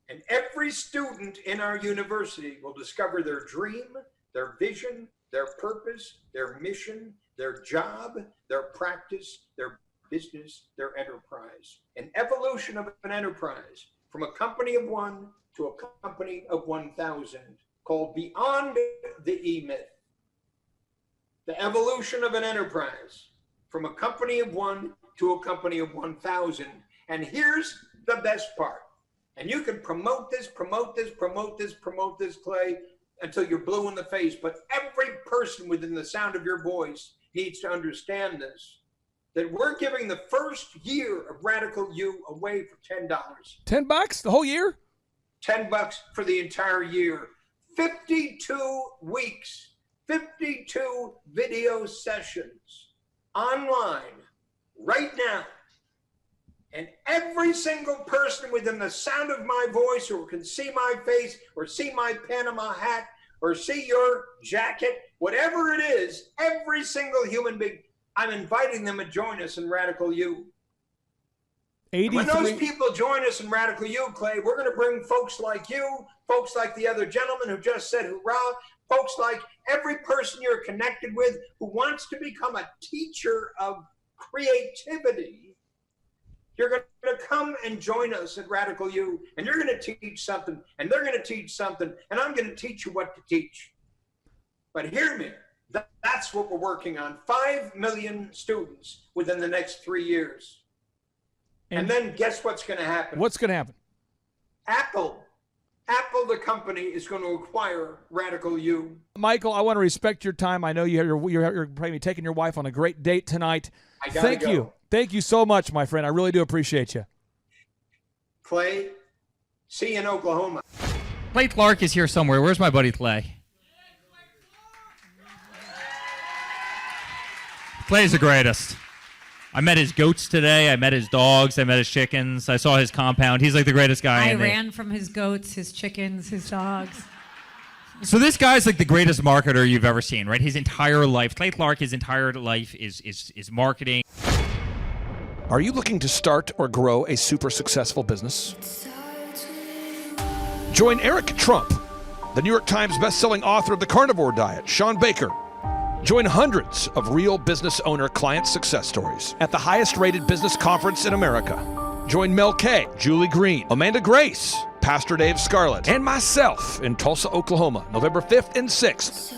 And every student in our university will discover their dream, their vision, their purpose, their mission, their job, their practice, their business, their enterprise. An evolution of an enterprise from a company of one to a company of 1,000, called Beyond the E-Myth. The evolution of an enterprise from a company of one to a company of 1,000. And here's the best part. And you can promote this, Clay, until you're blue in the face. But every person within the sound of your voice needs to understand this, that we're giving the first year of Radical You away for $10. $10 the whole year? $10 for the entire year. 52 weeks, 52 video sessions online right now. And every single person within the sound of my voice, or can see my face, or see my Panama hat, or see your jacket, whatever it is, every single human being, I'm inviting them to join us in Radical You. When those people join us in Radical You, Clay, we're going to bring folks like you, folks like the other gentleman who just said hoorah, folks like every person you're connected with who wants to become a teacher of creativity. You're going to come and join us at Radical You, and you're going to teach something, and they're going to teach something, and I'm going to teach you what to teach. But hear me, that's what we're working on. 5 million students within the next 3 years. And then guess what's going to happen? What's going to happen? Apple, the company, is going to acquire Radical You. Michael, I want to respect your time. I know you're probably taking your wife on a great date tonight. Thank you. Thank you so much, my friend. I really do appreciate you. Clay, see you in Oklahoma. Clay Clark is here somewhere. Where's my buddy Clay? Clay's the greatest. I met his goats today. I met his dogs. I met his chickens. I saw his compound. He's like the greatest guy. I ran from his goats, his chickens, his dogs. So this guy's like the greatest marketer you've ever seen, right? His entire life, Clay Clark, his entire life is marketing. Are you looking to start or grow a super successful business? Join Eric Trump, the New York Times bestselling author of The Carnivore Diet, Sean Baker. Join hundreds of real business owner client success stories at the highest rated business conference in America. Join Mel K, Julie Green, Amanda Grace, Pastor Dave Scarlett, and myself in Tulsa, Oklahoma, November 5th and 6th.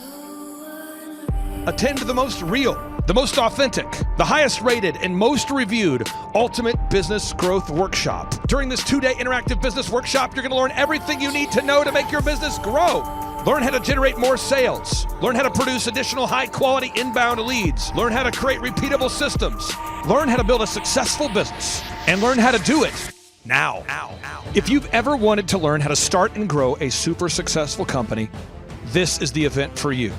Attend the most real, the most authentic, the highest rated, and most reviewed Ultimate Business Growth Workshop. During this 2-day interactive business workshop, you're going to learn everything you need to know to make your business grow. Learn how to generate more sales. Learn how to produce additional high-quality inbound leads. Learn how to create repeatable systems. Learn how to build a successful business. And learn how to do it now. If you've ever wanted to learn how to start and grow a super successful company, this is the event for you.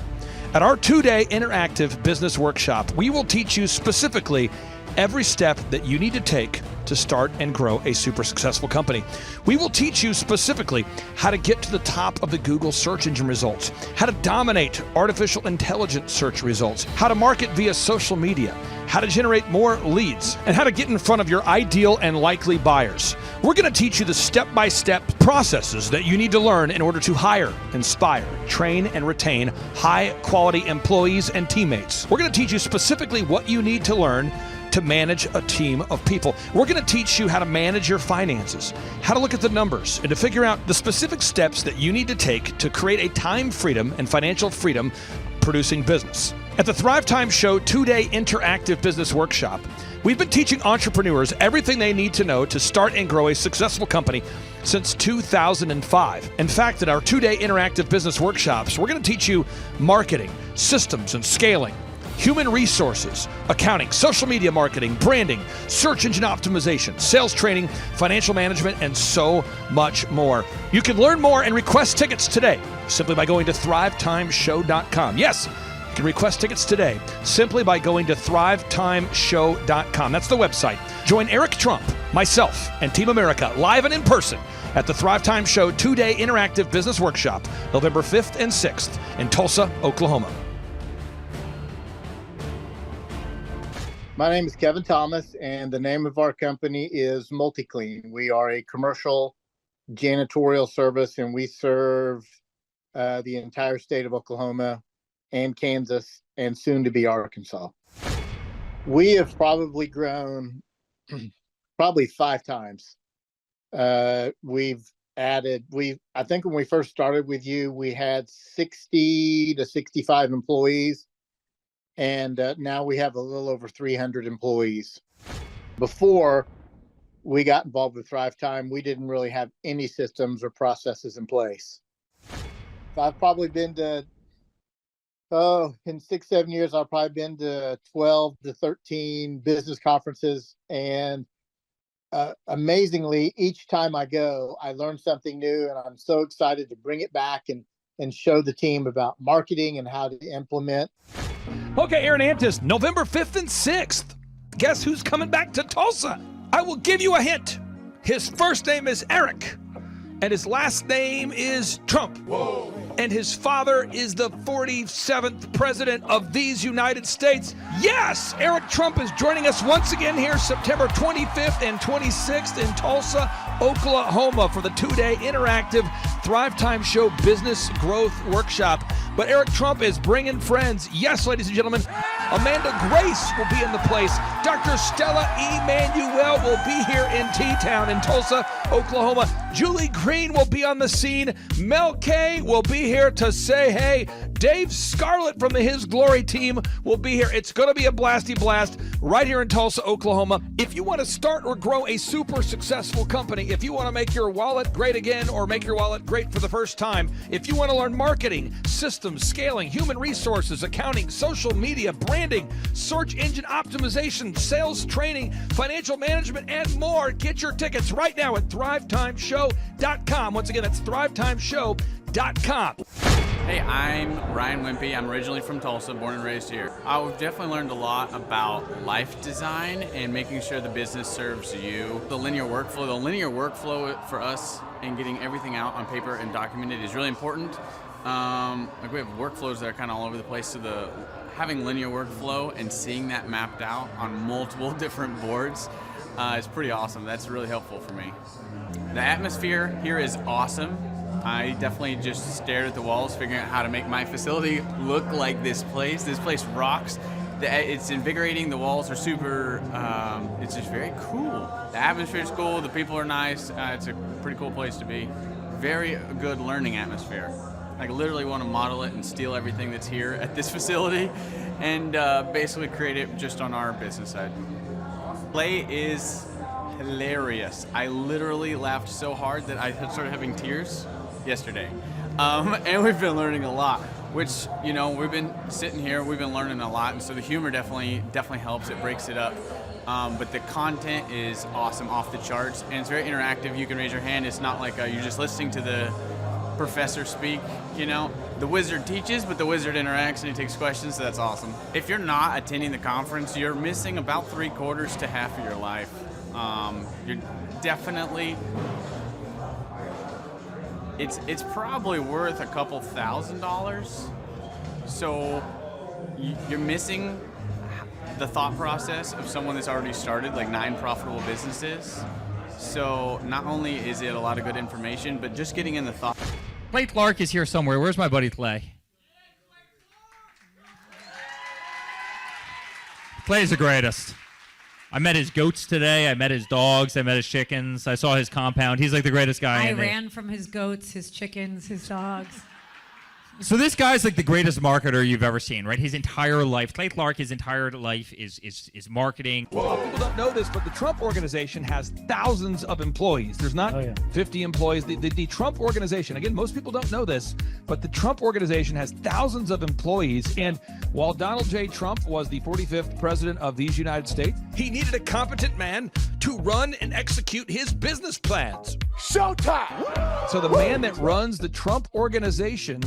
At our 2-day interactive business workshop, we will teach you specifically every step that you need to take to start and grow a super successful company. We will teach you specifically how to get to the top of the Google search engine results, how to dominate artificial intelligence search results, how to market via social media, how to generate more leads, and how to get in front of your ideal and likely buyers. We're going to teach you the step-by-step processes that you need to learn in order to hire, inspire, train, and retain high-quality employees and teammates. We're going to teach you specifically what you need to learn to manage a team of people. We're going to teach you how to manage your finances, how to look at the numbers, and to figure out the specific steps that you need to take to create a time freedom and financial freedom producing business. At the Thrivetime Show 2-day interactive business workshop, we've been teaching entrepreneurs everything they need to know to start and grow a successful company since 2005. In fact, at our 2-day interactive business workshops, we're going to teach you marketing, systems, and scaling. human resources, accounting, social media marketing, branding, search engine optimization, sales training, financial management, and so much more. You can learn more and request tickets today simply by going to thrivetimeshow.com. Yes, you can request tickets today simply by going to thrivetimeshow.com. That's the website. Join Eric Trump, myself, and Team America live and in person at the Thrivetime Show 2-day interactive business workshop, November 5th and 6th in Tulsa, Oklahoma. My name is Kevin Thomas, and the name of our company is MultiClean. We are a commercial janitorial service, and we serve the entire state of Oklahoma and Kansas, and soon to be Arkansas. We have probably grown probably 5 times. We've added, I think when we first started with you, we had 60 to 65 employees. And now we have a little over 300 employees. Before we got involved with Thrivetime, we didn't really have any systems or processes in place. So I've probably been to, in 6-7 years, I've probably been to 12 to 13 business conferences. And amazingly, each time I go, I learn something new, and I'm so excited to bring it back and show the team about marketing and how to implement. Okay, Aaron Antis, November 5th and 6th. Guess who's coming back to Tulsa? I will give you a hint. His first name is Eric, and his last name is Trump. Whoa. And his father is the 47th president of these United States. Yes, Eric Trump is joining us once again here September 25th and 26th in Tulsa, Oklahoma for the 2-day interactive Thrivetime Show Business Growth Workshop. But Eric Trump is bringing friends. Yes, ladies and gentlemen, Amanda Grace will be in the place. Dr. Stella Emanuel will be here in T-Town in Tulsa, Oklahoma. Julie Green will be on the scene. Mel K will be here to say hey. Dave Scarlett from the His Glory team will be here. It's going to be a blasty blast right here in Tulsa, Oklahoma. If you want to start or grow a super successful company, if you want to make your wallet great again or make your wallet great for the first time, if you want to learn marketing, systems, scaling, human resources, accounting, social media, branding, search engine optimization, sales training, financial management, and more, get your tickets right now at thrivetimeshow.com. Once again, that's thrivetimeshow.com. Hey, I'm Ryan Wimpy. I'm originally from Tulsa, born and raised here. I've definitely learned a lot about life design and making sure the business serves you. The linear workflow for us and getting everything out on paper and documented is really important. Like we have workflows that are kind of all over the place, so having linear workflow and seeing that mapped out on multiple different boards is pretty awesome. That's really helpful for me. The atmosphere here is awesome. I definitely just stared at the walls, figuring out how to make my facility look like this place. This place rocks. It's invigorating. The walls are super, it's just very cool. The atmosphere is cool. The people are nice. It's a pretty cool place to be. Very good learning atmosphere. I literally want to model it and steal everything that's here at this facility and basically create it just on our business side. Play is hilarious. I literally laughed so hard that I started having tears yesterday. And we've been learning a lot, which, you know, we've been sitting here, we've been learning a lot, and so the humor definitely helps. It breaks it up. But the content is awesome, off the charts, and it's very interactive. You can raise your hand. It's not like you're just listening to the professor speak, you know. The wizard teaches, but the wizard interacts and he takes questions, so that's awesome. If you're not attending the conference, you're missing about 3/4 to half of your life. You're definitely, it's probably worth a couple $1,000s. So you're missing the thought process of someone that's already started like 9 profitable businesses. So not only is it a lot of good information, but just getting in the thought. Clay Clark is here somewhere. Where's my buddy Clay? Clay's the greatest. I met his goats today. I met his dogs. I met his chickens. I saw his compound. He's like the greatest guy. I ran from his goats, his chickens, his dogs. So this guy's like the greatest marketer you've ever seen, right? His entire life, Clay Clark, his entire life is marketing. Well, people don't know this, but the Trump organization has thousands of employees. There's not 50 employees. The Trump organization, again, most people don't know this, but the Trump organization has thousands of employees. And while Donald J. Trump was the 45th president of these United States, he needed a competent man to run and execute his business plans. Showtime! So the man that runs the Trump organization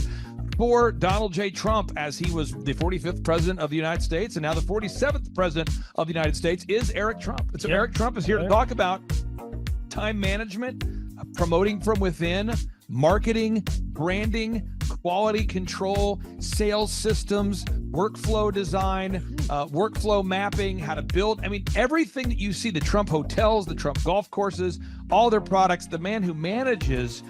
for Donald J. Trump, as he was the 45th president of the United States and now the 47th president of the United States, is Eric Trump. And so Eric Trump is here to talk about time management, promoting from within, marketing, branding, quality control, sales systems, workflow design, workflow mapping, how to build. I mean, everything that you see, the Trump hotels, the Trump golf courses, all their products, the man who manages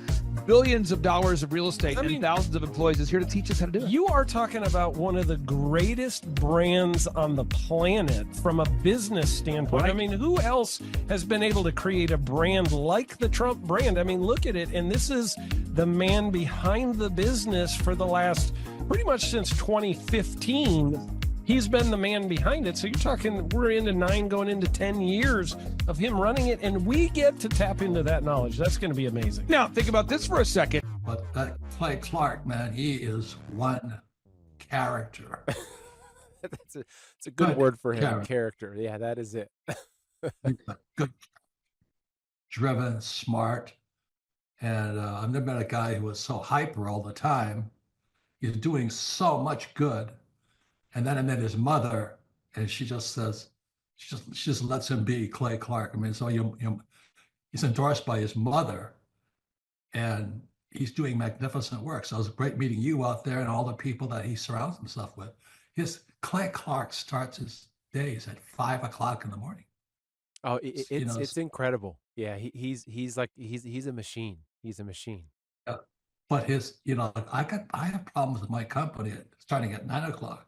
billions of dollars of real estate and thousands of employees is here to teach us how to do it. You are talking about one of the greatest brands on the planet from a business standpoint. Right. I mean, who else has been able to create a brand like the Trump brand? I mean, look at it. And this is the man behind the business for the last pretty much since 2015. He's been the man behind it. So you're talking, we're into 9 going into 10 years of him running it, and we get to tap into that knowledge. That's going to be amazing. Now, think about this for a second. But that Clay Clark, man, he is one character. It's a good word for him, character. Yeah, that is it. Good, driven, smart. And I've never met a guy who was so hyper all the time. He's doing so much good. And then I met his mother, and she just says, she just lets him be Clay Clark. I mean, so he's endorsed by his mother, and he's doing magnificent work. So it was great meeting you out there and all the people that he surrounds himself with. Clay Clark starts his days at 5 o'clock in the morning. Oh, it's incredible. Yeah, he's a machine. He's a machine. Yeah. But I have problems with my company starting at 9 o'clock.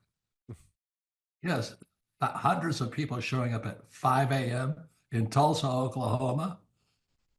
Yes, hundreds of people showing up at 5 a.m. in Tulsa, Oklahoma.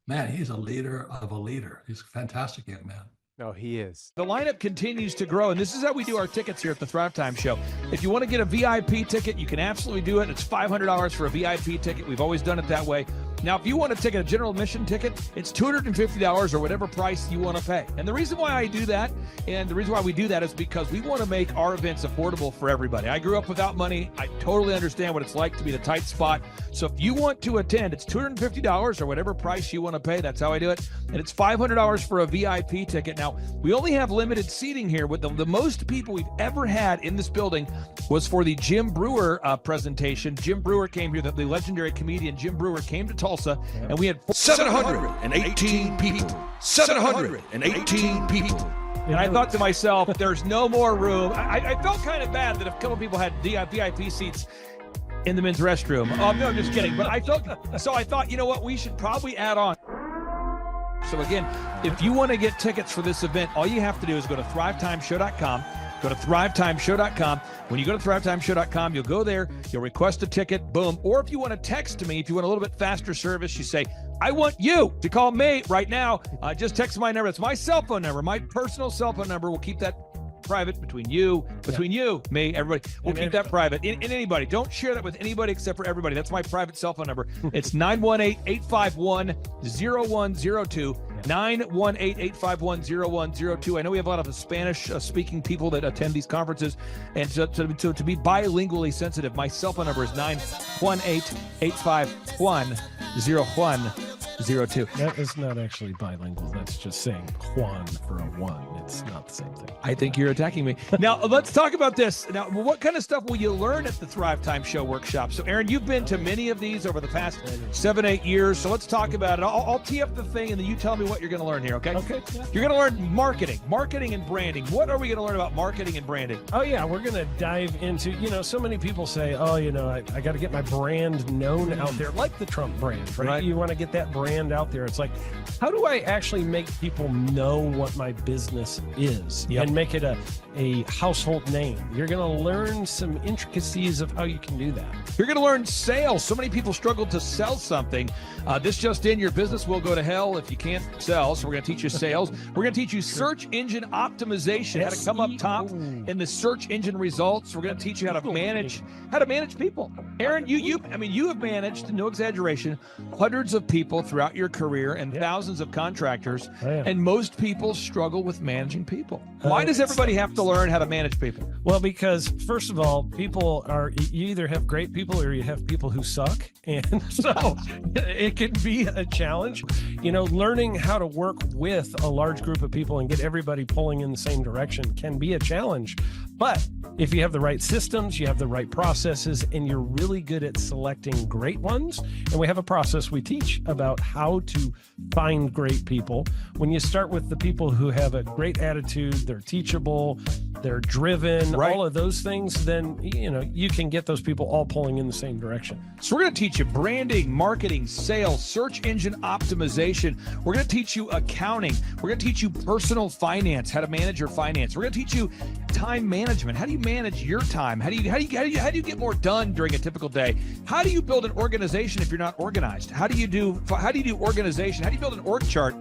Man, he's a leader of a leader. He's a fantastic young man. No, he is. The lineup continues to grow, and this is how we do our tickets here at the Thrivetime Show. If you want to get a VIP ticket, you can absolutely do it. It's $500 for a VIP ticket. We've always done it that way. Now, if you want to take a general admission ticket, it's $250 or whatever price you want to pay. And the reason why I do that, and the reason why we do that is because we want to make our events affordable for everybody. I grew up without money. I totally understand what it's like to be in a tight spot. So if you want to attend, it's $250 or whatever price you want to pay. That's how I do it. And it's $500 for a VIP ticket. Now, we only have limited seating here. With the most people we've ever had in this building was for the Jim Brewer presentation. Jim Brewer came here, the legendary comedian Jim Brewer came to Tulsa. And we had 718 people. 718 people. And I thought to myself, there's no more room. I felt kind of bad that if a couple people had VIP seats in the men's restroom. No, I'm just kidding. But I thought, you know what? We should probably add on. So again, if you want to get tickets for this event, all you have to do is go to thrivetimeshow.com. Go to thrivetimeshow.com. When you go to thrivetimeshow.com, you'll go there, you'll request a ticket, boom. Or if you want to text me, if you want a little bit faster service, you say, I want you to call me right now. Just text my number. It's my cell phone number, my personal cell phone number. We'll keep that private between you, me, everybody. We'll keep that private. In anybody. Don't share that with anybody except for everybody. That's my private cell phone number. It's 918-851-0102. 918-851-0102. I know we have a lot of Spanish-speaking people that attend these conferences, and to be bilingually sensitive, my cell phone number is 918-851-0102. That is not actually bilingual. That's just saying Juan for a one. It's not the same thing. I think you're attacking me. Now, let's talk about this. Now, what kind of stuff will you learn at the Thrivetime Show workshop? So, Aaron, you've been to many of these over the past 7-8 years, so let's talk about it. I'll tee up the thing, and then you tell me what you're going to learn here, okay? Okay. You're going to learn marketing and branding. What are we going to learn about marketing and branding? Oh, yeah, we're going to dive into, so many people say, I got to get my brand known out there, like the Trump brand, right? You want to get that brand brand out there. It's like, how do I actually make people know what my business is and make it a household name? You're going to learn some intricacies of how you can do that. You're going to learn sales. So many people struggle to sell something. This just in, your business will go to hell if you can't sell. So we're going to teach you sales. We're going to teach you search engine optimization, how to come up top in the search engine results. We're going to teach you how to manage people. Aaron, you have managed, no exaggeration, hundreds of people throughout your career and thousands of contractors. And most people struggle with managing people. Why does everybody have to learn how to manage people? Well, because first of all, you either have great people or you have people who suck. And so it can be a challenge. Learning how to work with a large group of people and get everybody pulling in the same direction can be a challenge. But if you have the right systems, you have the right processes, and you're really good at selecting great ones, and we have a process we teach about how to find great people. When you start with the people who have a great attitude, they're teachable, they're driven, all of those things, then you can get those people all pulling in the same direction. So we're going to teach you branding, marketing, sales, search engine optimization. We're going to teach you accounting. We're going to teach you personal finance, how to manage your finance. We're going to teach you time management. How do you manage your time? How do you get more done during a typical day? How do you build an organization if you're not organized? How do you do organization? How do you build an org chart?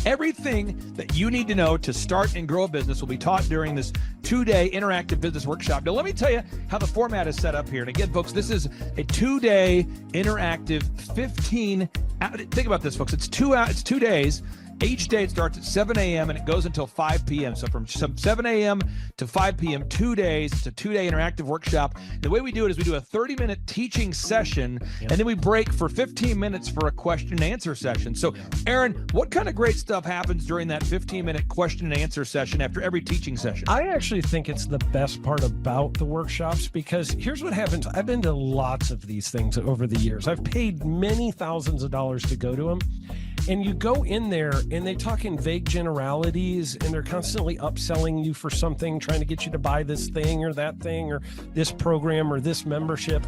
Everything that you need to know to start and grow a business will be taught during this 2-day interactive business workshop. Now, let me tell you how the format is set up here. And again, folks, this is a 2-day interactive 15. Think about this, folks. It's 2 days. Each day it starts at 7 a.m. and it goes until 5 p.m. So from 7 a.m. to 5 p.m., 2 days. It's a 2-day interactive workshop. The way we do it is we do a 30-minute teaching session, and then we break for 15 minutes for a question and answer session. So, Aaron, what kind of great stuff happens during that 15-minute question and answer session after every teaching session? I actually think it's the best part about the workshops, because here's what happens. I've been to lots of these things over the years. I've paid many thousands of dollars to go to them. And you go in there and they talk in vague generalities, and they're constantly upselling you for something, trying to get you to buy this thing or that thing or this program or this membership.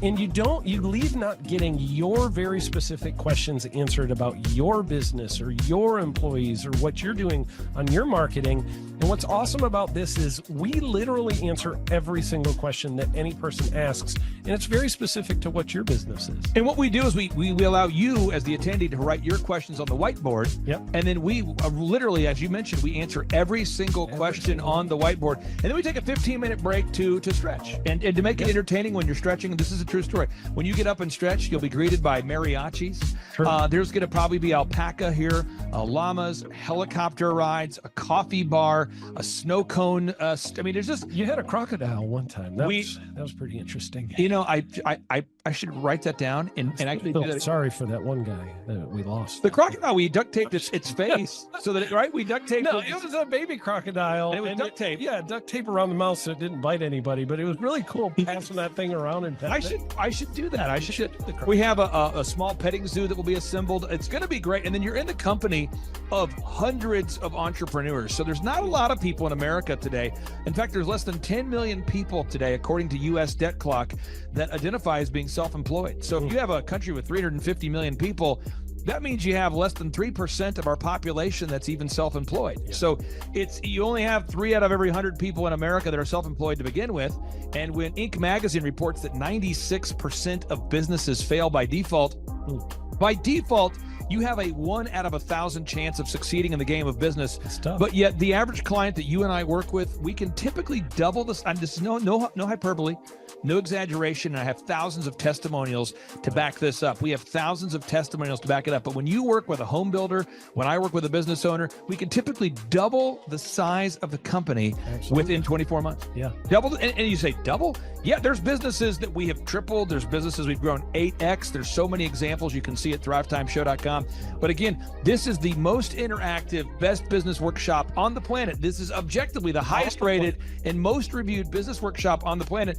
And you leave not getting your very specific questions answered about your business or your employees or what you're doing on your marketing. And what's awesome about this is we literally answer every single question that any person asks, and it's very specific to what your business is. And what we do is we allow you as the attendee to write your questions on the whiteboard. And then we literally, as you mentioned, we answer every single question on the whiteboard. And then we take a 15-minute break to stretch and to make it entertaining when you're stretching. This is a true story. When you get up and stretch, you'll be greeted by mariachis. There's going to probably be alpaca here, llamas, helicopter rides, a coffee bar, a snow cone. There's just... You had a crocodile one time. That was pretty interesting. I should write that down and actually do that. Sorry for that one guy that we lost. The crocodile, we duct taped its face so that we duct taped. No, it was a baby crocodile. And it was duct tape. Duct tape around the mouth so it didn't bite anybody. But it was really cool passing that thing around and I should do that. We have a small petting zoo that will be assembled. It's going to be great. And then you're in the company of hundreds of entrepreneurs. So there's not a lot of people in America today. In fact, there's less than 10 million people today, according to U.S. Debt Clock, that identify as being self-employed. So if you have a country with 350 million people, that means you have less than 3% of our population that's even self-employed. So you only have 3 out of every 100 people in America that are self-employed to begin with. And when Inc. magazine reports that 96% of businesses fail by default, you have a 1 out of 1,000 chance of succeeding in the game of business. But yet the average client that you and I work with, we can typically double this. And this is no hyperbole, no exaggeration. And I have thousands of testimonials to back this up. We have thousands of testimonials to back it up. But when you work with a home builder, when I work with a business owner, we can typically double the size of the company within 24 months. Yeah. Double. And you say double? Yeah, there's businesses that we have tripled. There's businesses we've grown 8x. There's so many examples you can see at thrivetimeshow.com. But again, this is the most interactive, best business workshop on the planet. This is objectively the highest rated and most reviewed business workshop on the planet.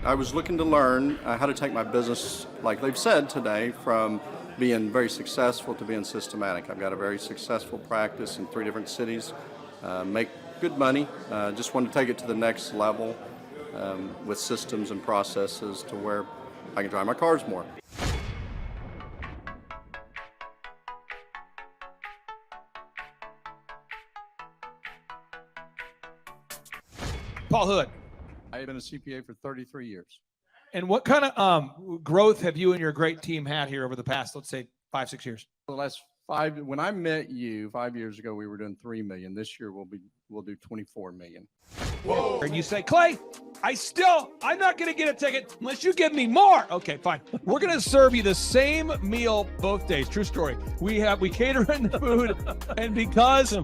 I was looking to learn how to take my business, like they've said today, from being very successful to being systematic. I've got a very successful practice in 3 different cities, make good money. Just want to take it to the next level with systems and processes to where I can drive my cars more. Paul Hood. I have been a CPA for 33 years. And what kind of growth have you and your great team had here over the past, let's say, 5-6 years? For the last when I met you 5 years ago, we were doing 3 million. This year we'll do 24 million. Whoa. And you say, Clay, I'm not going to get a ticket unless you give me more. Okay, fine. We're going to serve you the same meal both days. True story. We cater in the food, and because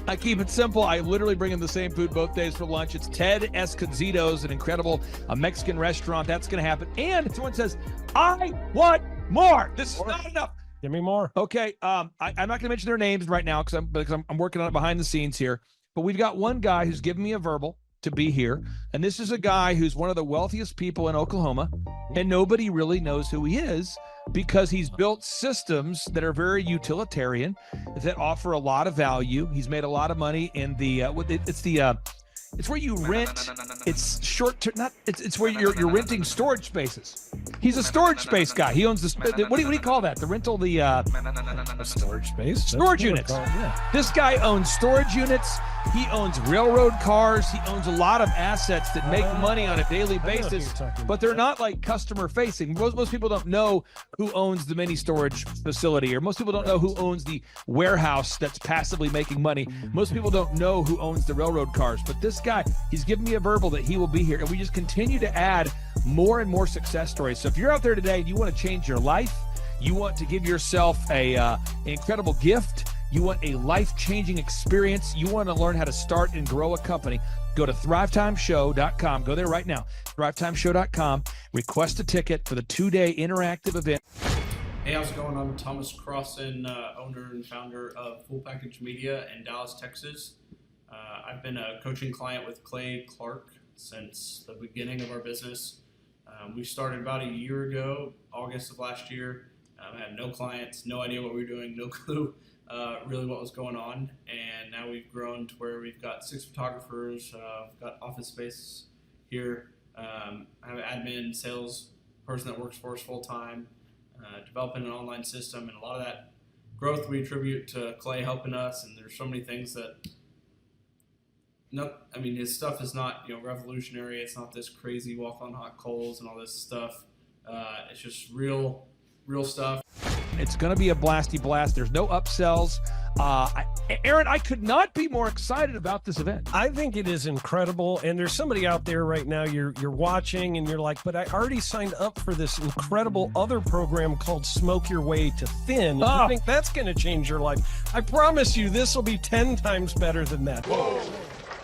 I keep it simple, I literally bring in the same food both days for lunch. It's Ted Escondido's, an incredible Mexican restaurant. That's going to happen. And if someone says, I want more, this is not enough. Give me more. Okay. I'm not going to mention their names right now because I'm working on it behind the scenes here. But we've got one guy who's given me a verbal to be here. And this is a guy who's one of the wealthiest people in Oklahoma. And nobody really knows who he is because he's built systems that are very utilitarian, that offer a lot of value. He's made a lot of money in it's where you rent. It's short term. It's where you're renting storage spaces. He's a storage space guy. He owns what do you call that? The rental, a storage space. Storage units. Yeah. This guy owns storage units. He owns railroad cars. He owns a lot of assets that make money on a daily basis, but they're not like customer facing. Most people don't know who owns the mini storage facility, or most people don't know who owns the warehouse that's passively making money. Most people don't know who owns the railroad cars, but this guy, he's given me a verbal that he will be here, and we just continue to add more and more success stories. So if you're out there today and you want to change your life, you want to give yourself an incredible gift, you want a life-changing experience, you want to learn how to start and grow a company, go to thrivetimeshow.com. Go there right now, thrivetimeshow.com. Request a ticket for the 2-day interactive event. Hey, how's it going? I'm Thomas Crossan, owner and founder of Full Package Media in Dallas, Texas. I've been a coaching client with Clay Clark since the beginning of our business. We started about a year ago, August of last year. I had no clients, no idea what we were doing, no clue really what was going on. And now we've grown to where we've got 6 photographers, we've got office space here. I have an admin, sales person that works for us full time, developing an online system. And a lot of that growth we attribute to Clay helping us. And there's so many things that his stuff is not, revolutionary. It's not this crazy walk on hot coals and all this stuff. It's just real stuff. It's going to be a blasty blast. There's no upsells. Aaron, I could not be more excited about this event. I think it is incredible. And there's somebody out there right now, you're watching and you're like, but I already signed up for this incredible other program called Smoke Your Way to Thin. I think that's going to change your life. I promise you this will be 10 times better than that. Whoa.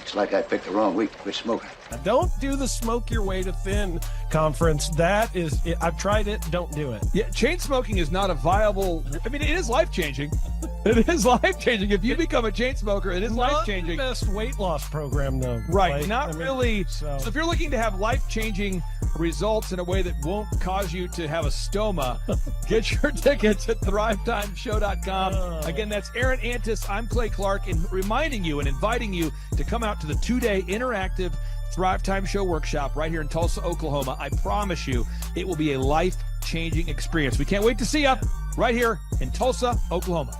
It's like I picked the wrong week to quit smoking. Now, don't do the Smoke Your Way to Thin conference. That is, I've tried it. Don't do it. Yeah, chain smoking is not a viable. It is life-changing. It is life-changing. If you become a chain smoker, it is life-changing. Not the best weight loss program, though. Right, really. So if you're looking to have life-changing results in a way that won't cause you to have a stoma, get your tickets at thrivetimeshow.com. Again, that's Aaron Antis. I'm Clay Clark, and reminding you and inviting you to come out to the 2-day interactive Thrive Time Show workshop right here in Tulsa, Oklahoma. I promise you it will be a life-changing experience. We can't wait to see you right here in Tulsa, Oklahoma.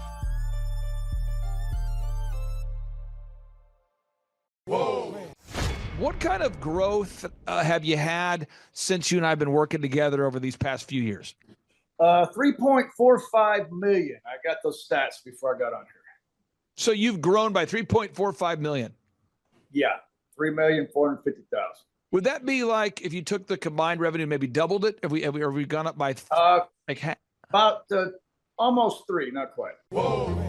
Whoa. What kind of growth have you had since you and I have been working together over these past few years? 3.45 million. I got those stats before I got on here. So you've grown by 3.45 million. Yeah, 3,450,000. Would that be like if you took the combined revenue, maybe doubled it? Have we gone up by about almost 3, not quite. Whoa.